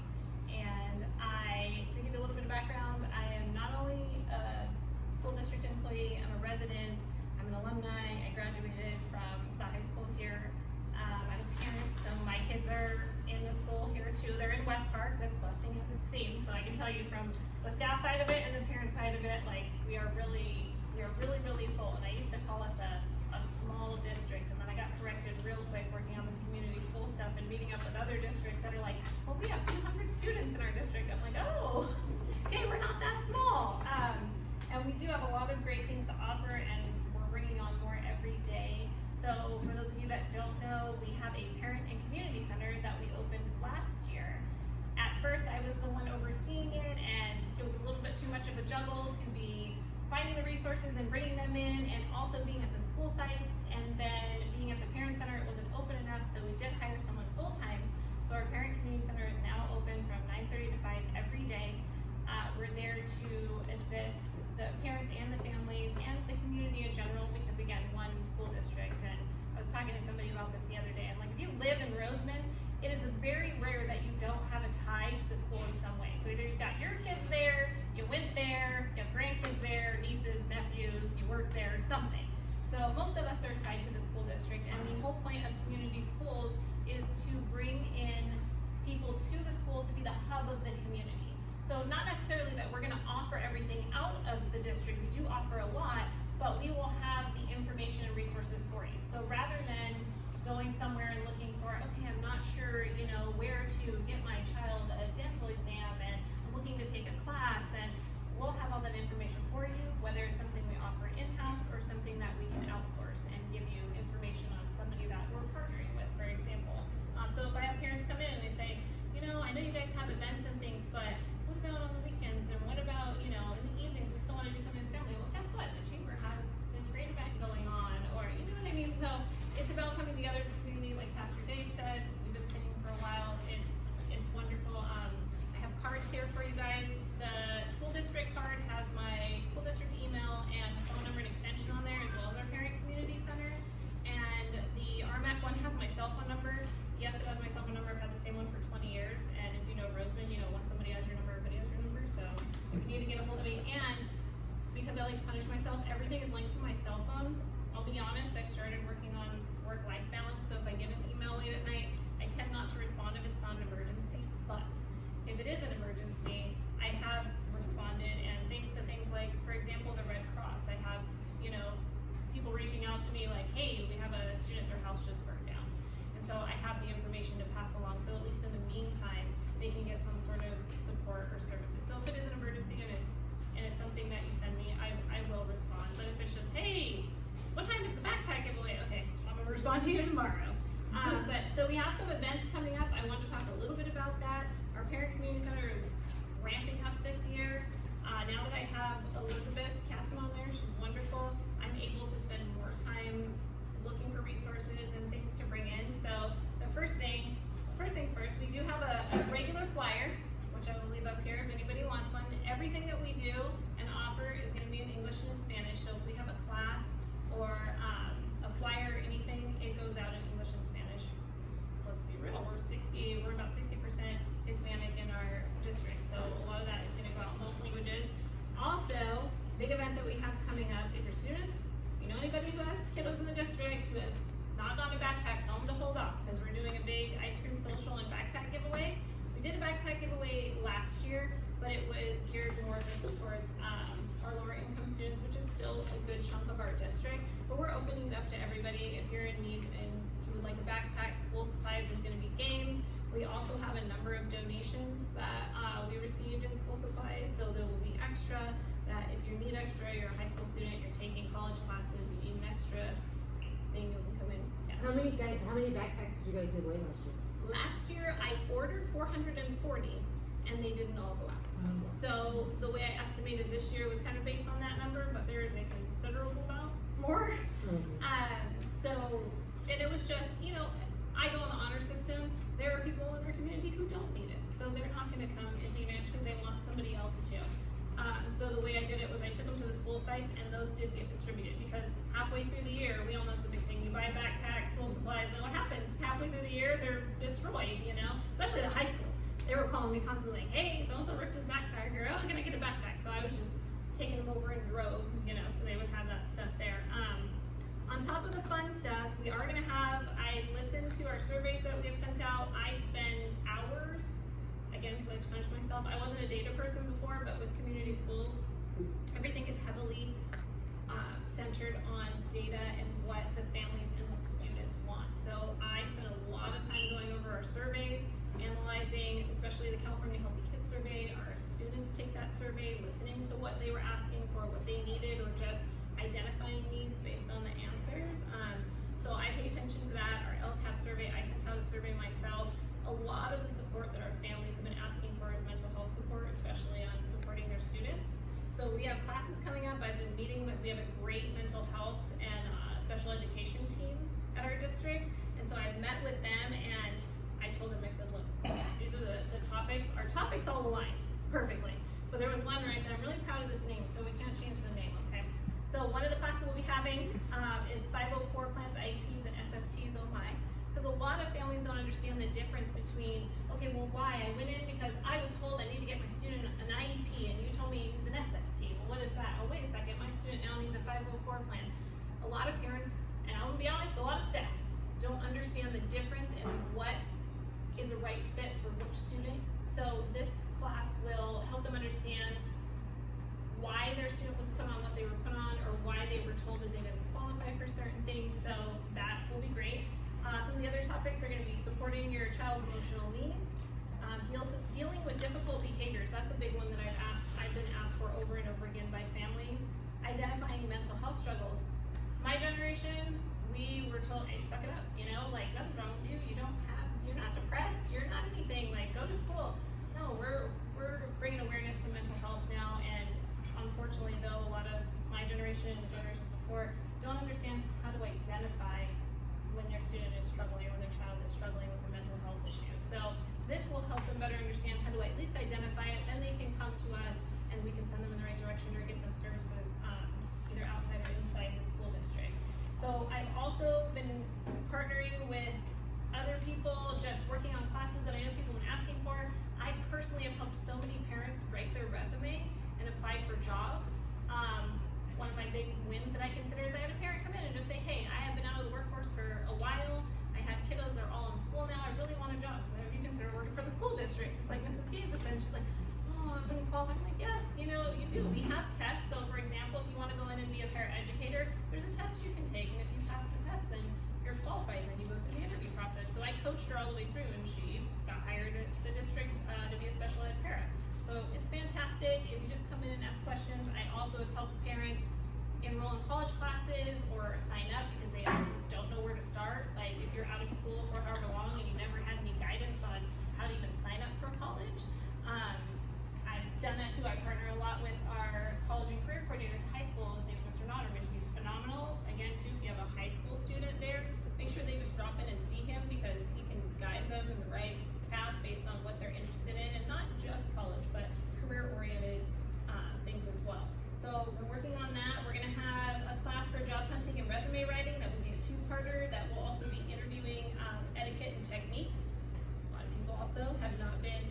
[SPEAKER 2] And to give you a little bit of background, I am not only a school district employee, I'm a resident, I'm an alumni, I graduated from the high school here. I'm a parent, so my kids are in the school here too. They're in West Park, that's busting as it seems. So I can tell you from the staff side of it and the parent side of it, like we are really full. And I used to call us a small district, and then I got corrected real quick working on this community school stuff and meeting up with other districts that are like, well, we have 200 students in our district. I'm like, oh, okay, we're not that small. And we do have a lot of great things to offer, and we're bringing on more every day. So for those of you that don't know, we have a parent and community center that we opened last year. At first, I was the one overseeing it, and it was a little bit too much of a juggle to be finding the resources and bringing them in, and also being at the school sites, and then being at the parent center. It wasn't open enough, so we did hire someone full-time. So our parent community center is now open from 9:30 to 5 every day. We're there to assist the parents and the families and the community in general, because again, one school district. And I was talking to somebody about this the other day. I'm like, if you live in Roseman, it is very rare that you don't have a tie to the school in some way. So either you've got your kids there, you went there, you have grandkids there, nieces, nephews, you work there, something. So most of us are tied to the school district, and the whole point of community schools is to bring in people to the school to be the hub of the community. So not necessarily that we're gonna offer everything out of the district, we do offer a lot, but we will have the information and resources for you. So rather than going somewhere and looking for, okay, I'm not sure, where to get my child a dental exam, and I'm looking to take a class, and we'll have all that information for you, whether it's something we offer in-house or something that we can outsource and give you information on somebody that we're partnering with, for example. So if I have parents come in and they say, I know you guys have events and things, but what about on the weekends, and what about, in the evenings, we still want to do something with the family? Well, guess what? The chamber has this great event going on, or you know what I mean? So it's about coming together as a community, like Pastor Dave said. We've been singing for a while. It's wonderful. I have cards here for you guys. The school district card has my school district email and phone number and extension on there, as well as our parent community center. And the Rmac one has my cell phone number. Yes, it has my cell phone number. I've had the same one for 20 years. And if you know Roseman, once somebody has your number, everybody has your number. So if you need to get a hold of me, and because I like to punish myself, everything is linked to my cell phone.
[SPEAKER 14] I'll be honest, I started working on work-life balance, so if I get an email late at night, I tend not to respond if it's not an emergency, but if it is an emergency, I have responded, and thanks to things like, for example, the Red Cross, I have, you know, people reaching out to me like, hey, we have a student, their house just burned down. And so I have the information to pass along, so at least in the meantime, they can get some sort of support or services. So if it is an emergency and it's something that you send me, I will respond. But if it's just, hey, what time is the backpack giveaway? Okay, I'm gonna respond to you tomorrow. But so we have some events coming up. I want to talk a little bit about that. Our Parent Community Center is ramping up this year. Now that I have Elizabeth Casson on there, she's wonderful. I'm able to spend more time looking for resources and things to bring in. So the first things first, we do have a regular flyer, which I will leave up here if anybody wants one. Everything that we do and offer is going to be in English and in Spanish. So if we have a class or a flyer or anything, it goes out in English and Spanish. Let's be real, we're about 60% Hispanic in our district, so a lot of that is going to go out in both languages. Also, big event that we have coming up, if your students, you know anybody who has kiddos in the district who have not gone to backpack, tell them to hold off, because we're doing a big ice cream social and backpack giveaway. We did a backpack giveaway last year, but it was geared more just towards our lower income students, which is still a good chunk of our district, but we're opening it up to everybody. If you're in need and you would like a backpack, school supplies, there's going to be games. We also have a number of donations that we received in school supplies, so there will be extra, that if you need extra, you're a high school student, you're taking college classes, you need an extra thing, you can come in. Yeah.
[SPEAKER 8] How many backpacks did you guys give away last year?
[SPEAKER 14] Last year, I ordered 440, and they didn't all go out. So the way I estimated this year was kind of based on that number, but there is a considerable amount more. And it was just, you know, I go in the honor system. There are people in our community who don't need it, so they're not going to come and take advantage because they want somebody else to. So the way I did it was I took them to the school sites, and those did get distributed, because halfway through the year, we all know it's a big thing. You buy a backpack, school supplies, and what happens? Halfway through the year, they're destroyed, you know, especially the high school. They were calling me constantly like, hey, so-and-so ripped his backpack, or, oh, can I get a backpack? So I was just taking them over in droves, you know, so they would have that stuff there. On top of the fun stuff, we are gonna have, I listened to our surveys that we have sent out. I spend hours, again, because I like to punish myself. I wasn't a data person before, but with community schools, everything is heavily centered on data and what the families and the students want. So I spent a lot of time going over our surveys, analyzing, especially the California Healthy Kids Survey. Our students take that survey, listening to what they were asking for, what they needed, or just identifying needs based on the answers. So I pay attention to that. Our LCAP survey, I sent out a survey myself. A lot of the support that our families have been asking for is mental health support, especially on supporting their students. So we have classes coming up. I've been meeting with, we have a great mental health and special education team at our district. And so I've met with them, and I told them, I said, look, these are the topics. Our topics all aligned perfectly. But there was one where I said, I'm really proud of this name, so we can't change the name, okay? So one of the classes we'll be having is 504 plans, IEPs, and SSTs, oh my. Because a lot of families don't understand the difference between, okay, well, why? I went in because I was told I need to get my student an IEP, and you told me he needs an SST. Well, what is that? Oh, wait a second, my student now needs a 504 plan. A lot of parents, and I'm gonna be honest, a lot of staff don't understand the difference in what is a right fit for which student. So this class will help them understand why their student was put on what they were put on, or why they were told that they didn't qualify for certain things. So that will be great. Some of the other topics are going to be supporting your child's emotional needs, dealing with difficult behaviors. That's a big one that I've been asked for over and over again by families. Identifying mental health struggles. My generation, we were told, hey, suck it up, you know, like nothing's wrong with you. You're not depressed. You're not anything. Like, go to school. No, we're bringing awareness to mental health now, and unfortunately, though, a lot of my generation and the generations before don't understand how to identify when their student is struggling or when their child is struggling with a mental health issue. So this will help them better understand how to at least identify it. Then they can come to us, and we can send them in the right direction or get them services either outside or inside the school district. So I've also been partnering with other people, just working on classes that I know people have been asking for. I personally have helped so many parents write their resume and apply for jobs. One of my big wins that I consider is I had a parent come in and just say, school districts, like Mrs. Gaines just said. She's like, oh, I wouldn't qualify. I'm like, yes, you know, you do. We have tests. So for example, if you want to go in and be a paraeducator, there's a test you can take, and if you pass the test, then you're qualified, and then you go through the interview process. So I coached her all the way through, and she got hired at the district to be a special ed para. So it's fantastic if you just come in and ask questions. I also have helped parents enroll in college classes or sign up because they also don't know where to start. Like if you're out of school for however long and you never had any guidance on how to even sign up for college. I've done that too. I partner a lot with our college and career coordinator at high school. His name is Mr. Notterman. He's phenomenal. Again, too, if you have a high school student there, make sure they just drop in and see him because he can guide them in the right path based on what they're interested in, and not just college, but career-oriented things as well. So we're working on that. We're going to have a class for job hunting and resume writing that will be a two-parter that will also be interviewing etiquette and techniques. A lot of people also have not been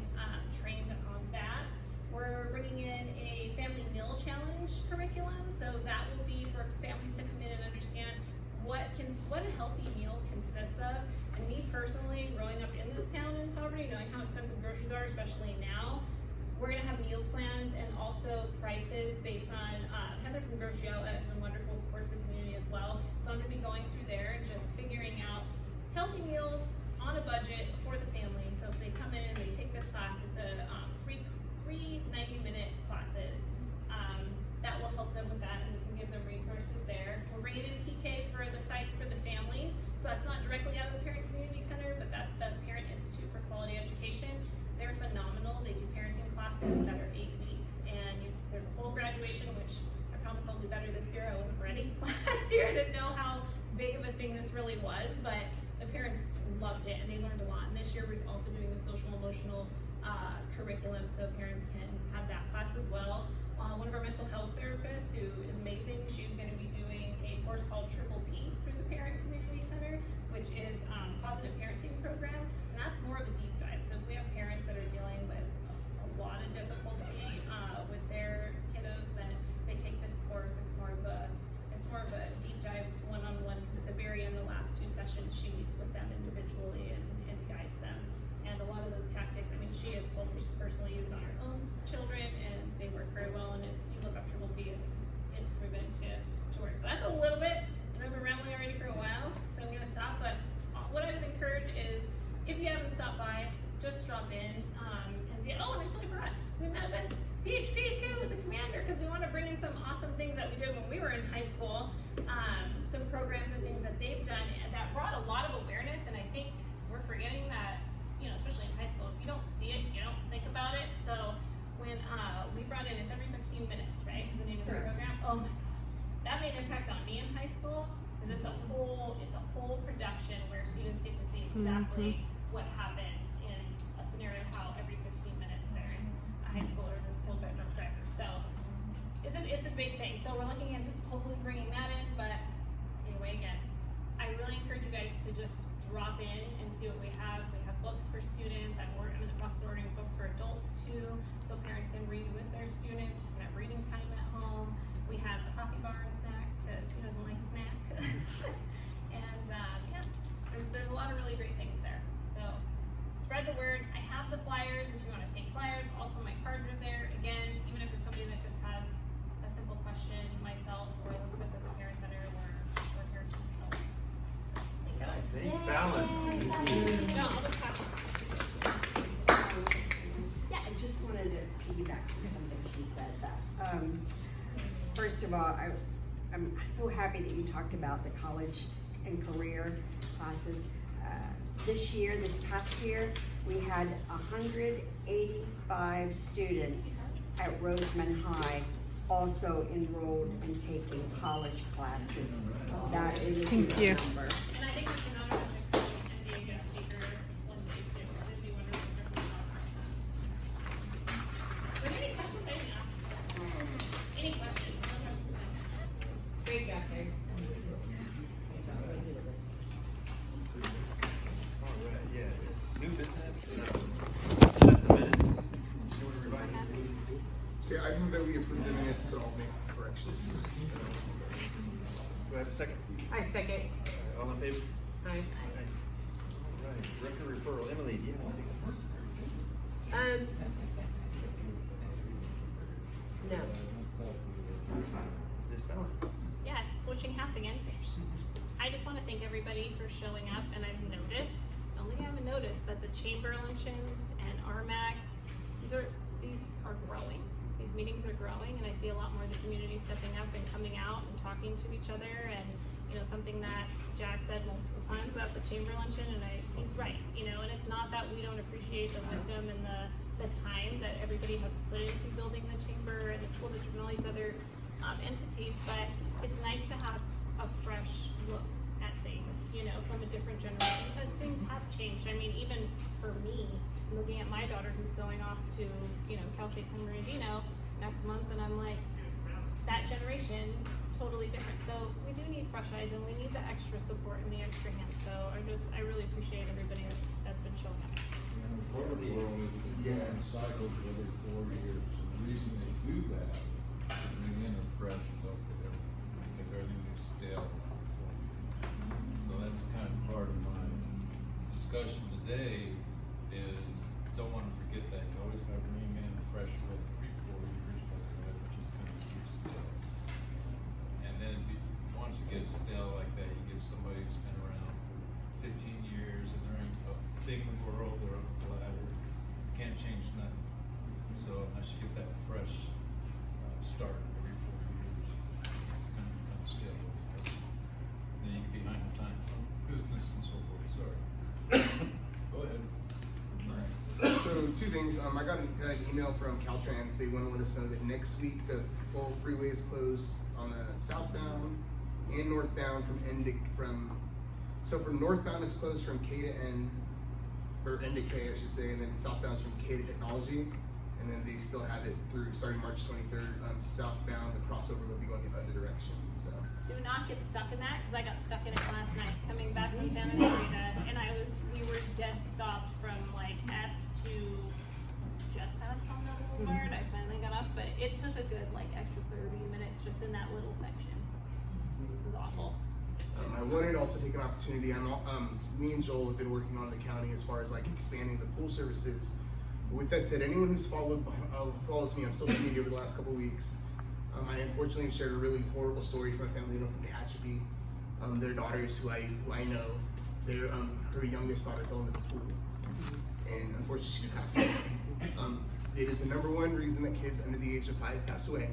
[SPEAKER 14] trained on that. We're bringing in a family meal challenge curriculum, so that will be for families to come in and understand what a healthy meal consists of. And me personally, growing up in this town in poverty, knowing how expensive groceries are, especially now, we're gonna have meal plans and also prices based on, Heather from Grocery Outlet has been wonderful support to the community as well. So I'm gonna be going through there and just figuring out healthy meals on a budget for the family. So if they come in and they take this class, it's a three 90-minute classes. That will help them with that, and we can give them resources there. We're bringing in PK for the sites for the families. So that's not directly out of the Parent Community Center, but that's the Parent Institute for Quality Education. They're phenomenal. They do parenting classes that are 8 weeks, and there's a whole graduation, which I promise I'll do better this year. I wasn't ready last year. I didn't know how big of a thing this really was, but the parents loved it and they learned a lot. And this year we're also doing the social emotional curriculum, so parents can have that class as well. One of our mental health therapists, who is amazing, she's going to be doing a course called Triple P through the Parent Community Center, which is positive parenting program, and that's more of a deep dive. So if we have parents that are dealing with a lot of difficulty with their kiddos, then they take this course. It's more of a deep dive one-on-one, because at the very end, the last 2 sessions, she meets with them individually and guides them. And a lot of those tactics, I mean, she has told me she's personally used on her own children, and they work very well. And if you look up Triple P, it's proven to work. So that's a little bit. I know I've been rambling already for a while, so I'm gonna stop. But what I would encourage is, if you haven't stopped by, just drop in and see. Oh, and I totally forgot. We met with CHP too, with the commander, because we want to bring in some awesome things that we did when we were in high school. Some programs and things that they've done that brought a lot of awareness. And I think we're forgetting that, especially in high school, if you don't see it, you don't think about it. So when we brought in, it's every 15 minutes, right? Is the name of the program. Oh my God, that made an impact on me in high school, because it's a whole production where students get to see exactly what happens in a scenario, how every 15 minutes there's a high schooler that's pulled by a drunk driver. So it's a big thing. So we're looking into hopefully bringing that in. But anyway, again, I really encourage you guys to just drop in and see what we have. We have books for students. I'm in the process of ordering books for adults too, so parents can read with their students. We can have reading time at home. We have a coffee bar and snacks, because who doesn't like a snack? And yeah, there's a lot of really great things there. So spread the word. I have the flyers if you want to take flyers. Also, my cards are there. Again, even if it's somebody that just has a simple question, myself or Elizabeth at the Parent Center, we're here to help.
[SPEAKER 3] Thanks, Fallon.
[SPEAKER 14] No, I'll just pass it.
[SPEAKER 13] Yeah, I just wanted to piggyback on something she said. That first of all, I'm so happy that you talked about the college and career classes. This past year, we had 185 students at Roseman High also enrolled in taking college classes. That is a huge number.
[SPEAKER 14] And I think we can honor the and be a guest speaker one day too. It'd be wonderful for them to talk. Were there any questions I didn't ask? Any questions? No questions.
[SPEAKER 8] Great job, Terry.
[SPEAKER 3] All right, yeah. New business. Set the minutes. You want to revise it?
[SPEAKER 1] See, I move that we approve the minutes, but I'll make corrections.
[SPEAKER 3] Do I have a second?
[SPEAKER 8] I second.
[SPEAKER 3] All in favor?
[SPEAKER 8] Aye.
[SPEAKER 3] All right. Record referral. Emily, do you have anything?
[SPEAKER 8] No.
[SPEAKER 3] This time.
[SPEAKER 14] Yes, switching hats again. I just want to thank everybody for showing up, and I've noticed, only I haven't noticed, that the chamber luncheons and Rmac, these are growing. These meetings are growing, and I see a lot more of the community stepping up and coming out and talking to each other, and something that Jack said multiple times about the chamber luncheon, and he's right, and it's not that we don't appreciate the wisdom and the time that everybody has put into building the chamber and the school district and all these other entities, but it's nice to have a fresh look at things, from a different generation, because things have changed. I mean, even for me, looking at my daughter who's going off to, Cal State San Bernardino next month, and I'm like, that generation, totally different. So we do need fresh eyes, and we need the extra support and the extra hands. So I really appreciate everybody that's been showing up.
[SPEAKER 11] In the corporate world, it's been cycles every 4 years. And the reason they do that is to bring in a fresh look at everything, because everything is stale. So that's kind of part of my discussion today is don't want to forget that. You always got to bring in a fresh look every 4 years, otherwise it just kind of gets stale. And then once it gets stale like that, you give somebody who's been around for 15 years and they're in a big world, they're up the ladder, can't change nothing. So I should get that fresh start every 4 years. It's going to become stale. Then you get behind the time from business and so forth. Sorry. Go ahead.
[SPEAKER 15] So 2 things. I got an email from Caltrans. They want to let us know that next week the full freeway is closed on the southbound and northbound from northbound is closed from K to N, or N to K I should say, and then southbound is from K to Technology, and then they still have it through starting March 23rd. Southbound, the crossover will be going in the other direction. So
[SPEAKER 14] Do not get stuck in that, because I got stuck in it last night coming back from Santa Clarita, and we were dead stopped from like S to just past Palmetto Boulevard. I finally got up, but it took a good extra 30 minutes just in that little section. It was awful.
[SPEAKER 15] I wanted to also take an opportunity. Me and Joel have been working on the county as far as expanding the pool services. With that said, anyone who's follows me on social media over the last couple of weeks, I unfortunately shared a really horrible story from a family from Tehachapi. Their daughters, who I know, her youngest daughter fell into the pool, and unfortunately she passed away. It is the #1 reason that kids under the age of 5 pass away,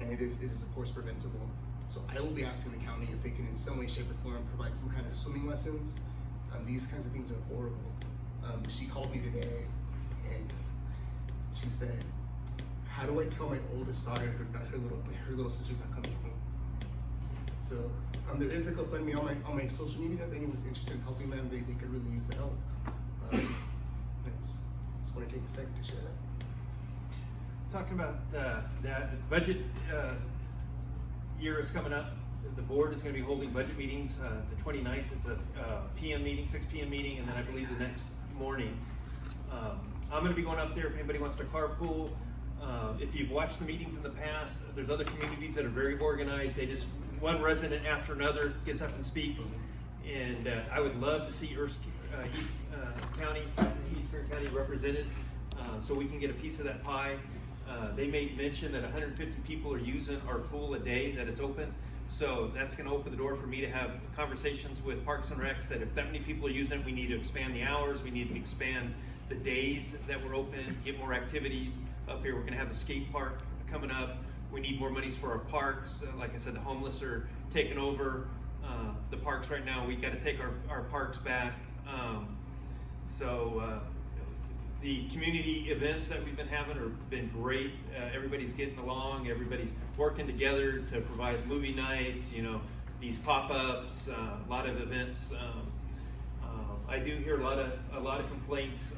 [SPEAKER 15] and it is of course preventable. So I will be asking the county if they can in some way, shape, or form provide some kind of swimming lessons. These kinds of things are horrible. She called me today and she said, how do I tell my oldest daughter her little sister's not coming home? So there is a GoFundMe on my social media. If anyone's interested in helping them, they could really use the help. Just want to take a second to share that.
[SPEAKER 3] Talking about that, the budget year is coming up. The board is going to be holding budget meetings. The 29th, it's a PM meeting, 6 p.m. meeting, and then I believe the next morning. I'm going to be going up there if anybody wants to carpool. If you've watched the meetings in the past, there's other communities that are very organized. They just, one resident after another gets up and speaks. And I would love to see Eastern County represented so we can get a piece of that pie. They made mention that 150 people are using our pool a day, that it's open. So that's going to open the door for me to have conversations with Parks and Recs that if that many people are using it, we need to expand the hours, we need to expand the days that we're open, get more activities. Up here, we're going to have a skate park coming up. We need more monies for our parks. Like I said, the homeless are taking over the parks right now. We got to take our parks back. The community events that we've been having have been great. Everybody's getting along. Everybody's working together to provide movie nights, these pop-ups, a lot of events. I do hear a lot of complaints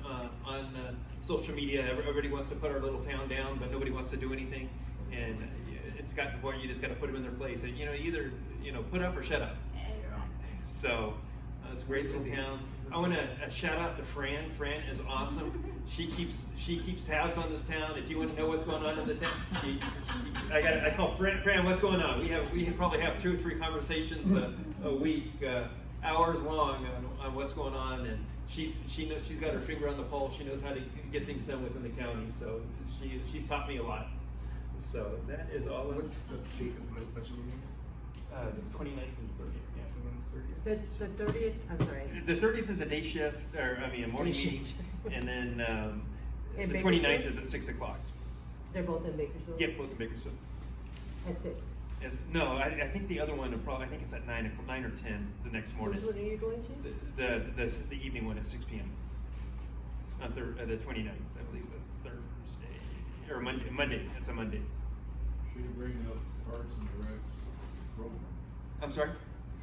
[SPEAKER 3] on social media. Everybody wants to put our little town down, but nobody wants to do anything. And it's got to the point you just got to put them in their place. And, either put up or shut up. So it's a great little town. I want to shout out to Fran. Fran is awesome. She keeps tabs on this town. If you want to know what's going on in the town, I call Fran. What's going on? We probably have 2 or 3 conversations a week, hours long on what's going on, and she's got her finger on the pulse. She knows how to get things done within the county. So she's taught me a lot. So that is all.
[SPEAKER 15] What's the date of the budget meeting?
[SPEAKER 3] The 29th and 30th. Yeah.
[SPEAKER 8] The 30th, I'm sorry.
[SPEAKER 3] The 30th is a day shift, or I mean a morning meeting, and then
[SPEAKER 8] In
[SPEAKER 3] the
[SPEAKER 8] Bakersfield?
[SPEAKER 3] 29th is at 6 o'clock.
[SPEAKER 8] They're both in Bakersfield?
[SPEAKER 3] Yep, both in Bakersfield.
[SPEAKER 8] At 6.
[SPEAKER 3] No, I think the other one I think it's at 9 or 10 the next morning.
[SPEAKER 8] Which one are you going to?
[SPEAKER 3] The evening one at 6 p.m. on the 29th, I believe it's a Thursday or Monday. It's a Monday.
[SPEAKER 11] Should you bring up Parks and Rec's program?
[SPEAKER 3] I'm sorry.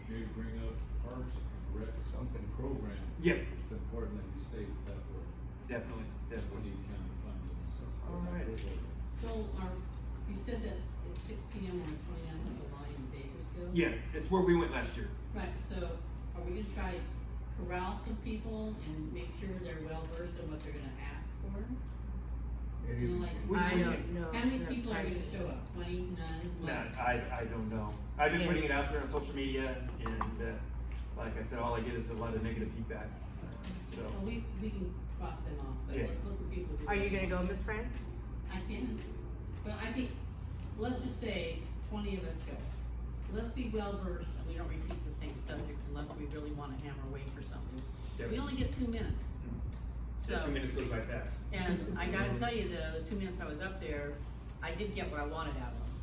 [SPEAKER 11] Should you bring up Parks and Rec
[SPEAKER 15] Something.
[SPEAKER 11] program?
[SPEAKER 3] Yeah.
[SPEAKER 11] It's important that you state it that way.
[SPEAKER 3] Definitely.
[SPEAKER 11] We need county funds and stuff.
[SPEAKER 8] All right.
[SPEAKER 5] So, you said that at 6 p.m. on the 29th of July in Bakersfield?
[SPEAKER 3] Yeah, it's where we went last year.
[SPEAKER 5] Right, so are we gonna try to corral some people and make sure they're well versed in what they're gonna ask for?
[SPEAKER 15] Maybe.
[SPEAKER 5] You know, like,
[SPEAKER 8] I don't know.
[SPEAKER 5] how many people are gonna show up? 20, none,
[SPEAKER 3] Nah,
[SPEAKER 5] what?
[SPEAKER 3] I don't know. I've been putting it out there on social media, and like I said, all I get is a lot of negative feedback. So
[SPEAKER 5] Well, we can cross them off, but
[SPEAKER 3] Yeah.
[SPEAKER 5] let's look for people who.
[SPEAKER 8] Are you gonna go, Miss Fran?
[SPEAKER 5] I can, but I think, let's just say 20 of us go. Let's be well versed and we don't repeat the same subjects unless we really wanna hammer away for something. We only get 2 minutes.
[SPEAKER 3] So 2 minutes goes by fast.
[SPEAKER 5] And I gotta tell you, the 2 minutes I was up there, I did get what I wanted out of them.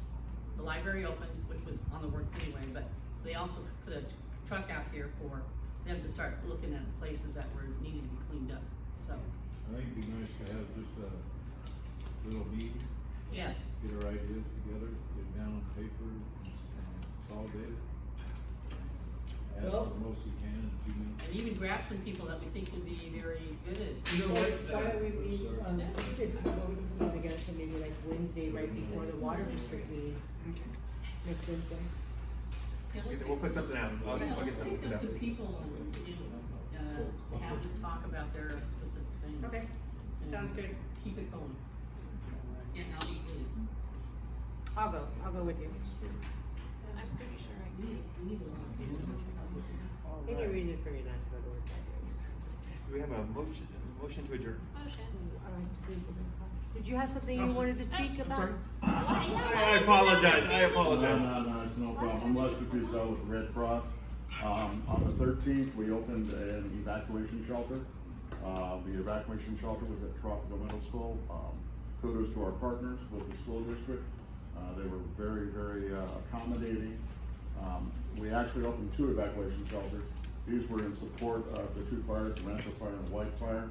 [SPEAKER 5] The library opened, which was on the works anyway, but they also put a truck out here for them to start looking at places that were needing to be cleaned up, so,
[SPEAKER 11] I think it'd be nice to have just a little meeting,
[SPEAKER 5] yes.
[SPEAKER 11] get our ideas together, get it down on paper, and consolidate it. Ask
[SPEAKER 5] Well-
[SPEAKER 11] for the most we can in 2 minutes.
[SPEAKER 5] And even grab some people that we think would be very good at.
[SPEAKER 3] You know what?
[SPEAKER 8] Why don't we meet,
[SPEAKER 11] Sorry.
[SPEAKER 8] we could meet together so maybe like Wednesday, right before the water district meeting. Next Wednesday.
[SPEAKER 5] Yeah, let's
[SPEAKER 3] We'll put something out. I'll
[SPEAKER 5] Yeah,
[SPEAKER 3] get
[SPEAKER 5] let's
[SPEAKER 3] something
[SPEAKER 5] think
[SPEAKER 3] put
[SPEAKER 5] of
[SPEAKER 3] out.
[SPEAKER 5] some people and, have them talk about their specific thing.
[SPEAKER 8] Okay,
[SPEAKER 5] And
[SPEAKER 8] sounds good.
[SPEAKER 5] Keep it going. And I'll be good.
[SPEAKER 8] I'll go with you.
[SPEAKER 2] I'm pretty sure I
[SPEAKER 5] We need a lot of people.
[SPEAKER 8] Any reason for you not to go to work that day?
[SPEAKER 3] Do we have a motion to adjourn?
[SPEAKER 2] Motion.
[SPEAKER 8] Did you have something you wanted to speak
[SPEAKER 3] I'm
[SPEAKER 8] about?
[SPEAKER 3] sorry.
[SPEAKER 2] I
[SPEAKER 3] apologize. I
[SPEAKER 16] No,
[SPEAKER 3] apologize.
[SPEAKER 16] no, it's no problem. I'm Lester Guzzo with Red Cross. On the 13th, we opened an evacuation shelter. The evacuation shelter was at Tropical Middle School. Kudos to our partners with the school district. They were very, very accommodating. We actually opened 2 evacuation shelters. These were in support of the 2 fires, the Rancho Fire and the White Fire.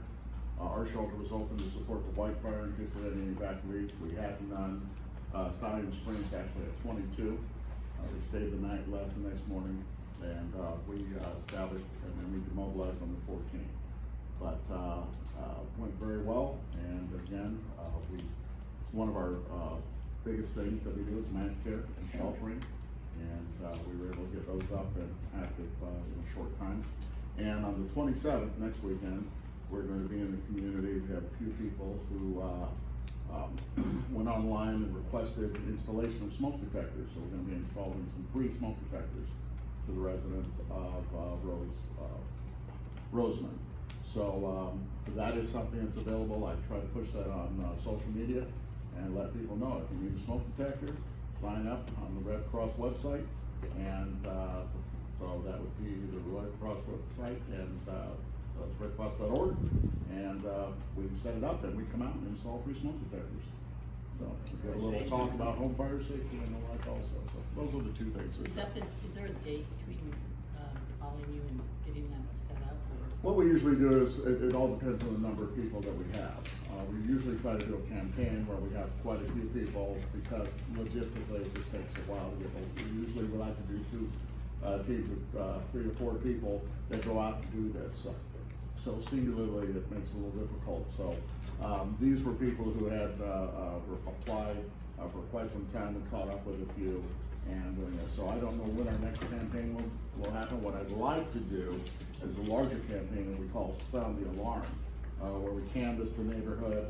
[SPEAKER 16] Our shelter was open to support the White Fire in case we had any evacuees. We had none. Stallion Springs actually at 22. They stayed the night, left the next morning, and we established, and then we demobilized on the 14th. But went very well, and again, it's one of our biggest things that we do is mass care and sheltering, and we were able to get those up and active in a short time. And on the 27th, next weekend, we're going to be in the community. We have a few people who went online and requested installation of smoke detectors. So we're going to be installing some free smoke detectors to the residents of Roseman. So that is something that's available. I try to push that on social media and let people know if you need a smoke detector, sign up on the Red Cross website, and so that would be the Red Cross website, and it's redcross.org, and we can set it up and we come out and install free smoke detectors. So we got a little talk about home fire safety and the like also. So those are the 2 things.
[SPEAKER 5] Is there a date between, calling you and getting that set up, or?
[SPEAKER 16] What we usually do is, it all depends on the number of people that we have. We usually try to do a campaign where we have quite a few people, because logistically it just takes a while to get those. Usually we like to do 2 teams of 3 or 4 people that go out and do this. So singularly it makes it a little difficult. So these were people who had applied for quite some time. We caught up with a few and doing this. So I don't know when our next campaign will happen. What I'd like to do is a larger campaign that we call Sound the Alarm, where we canvass the neighborhood,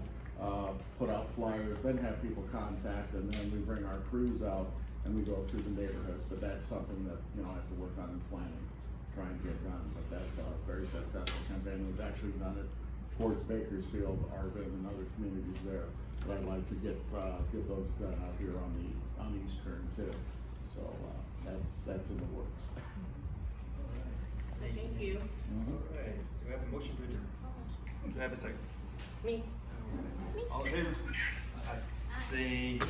[SPEAKER 16] put out flyers, then have people contact, and then we bring our crews out and we go through the neighborhoods. But that's something that I have to work on in planning. trying to get done, but that's a very successful campaign. We've actually done it towards Bakersfield, Arvin, and other communities there. But I'd like to get those done out here on Eastern too. So, that's in the works.
[SPEAKER 5] Thank you.
[SPEAKER 3] All right, do we have a motion to adjourn? Do I have a second?
[SPEAKER 10] Me.
[SPEAKER 3] All in favor? Aye. Thank you.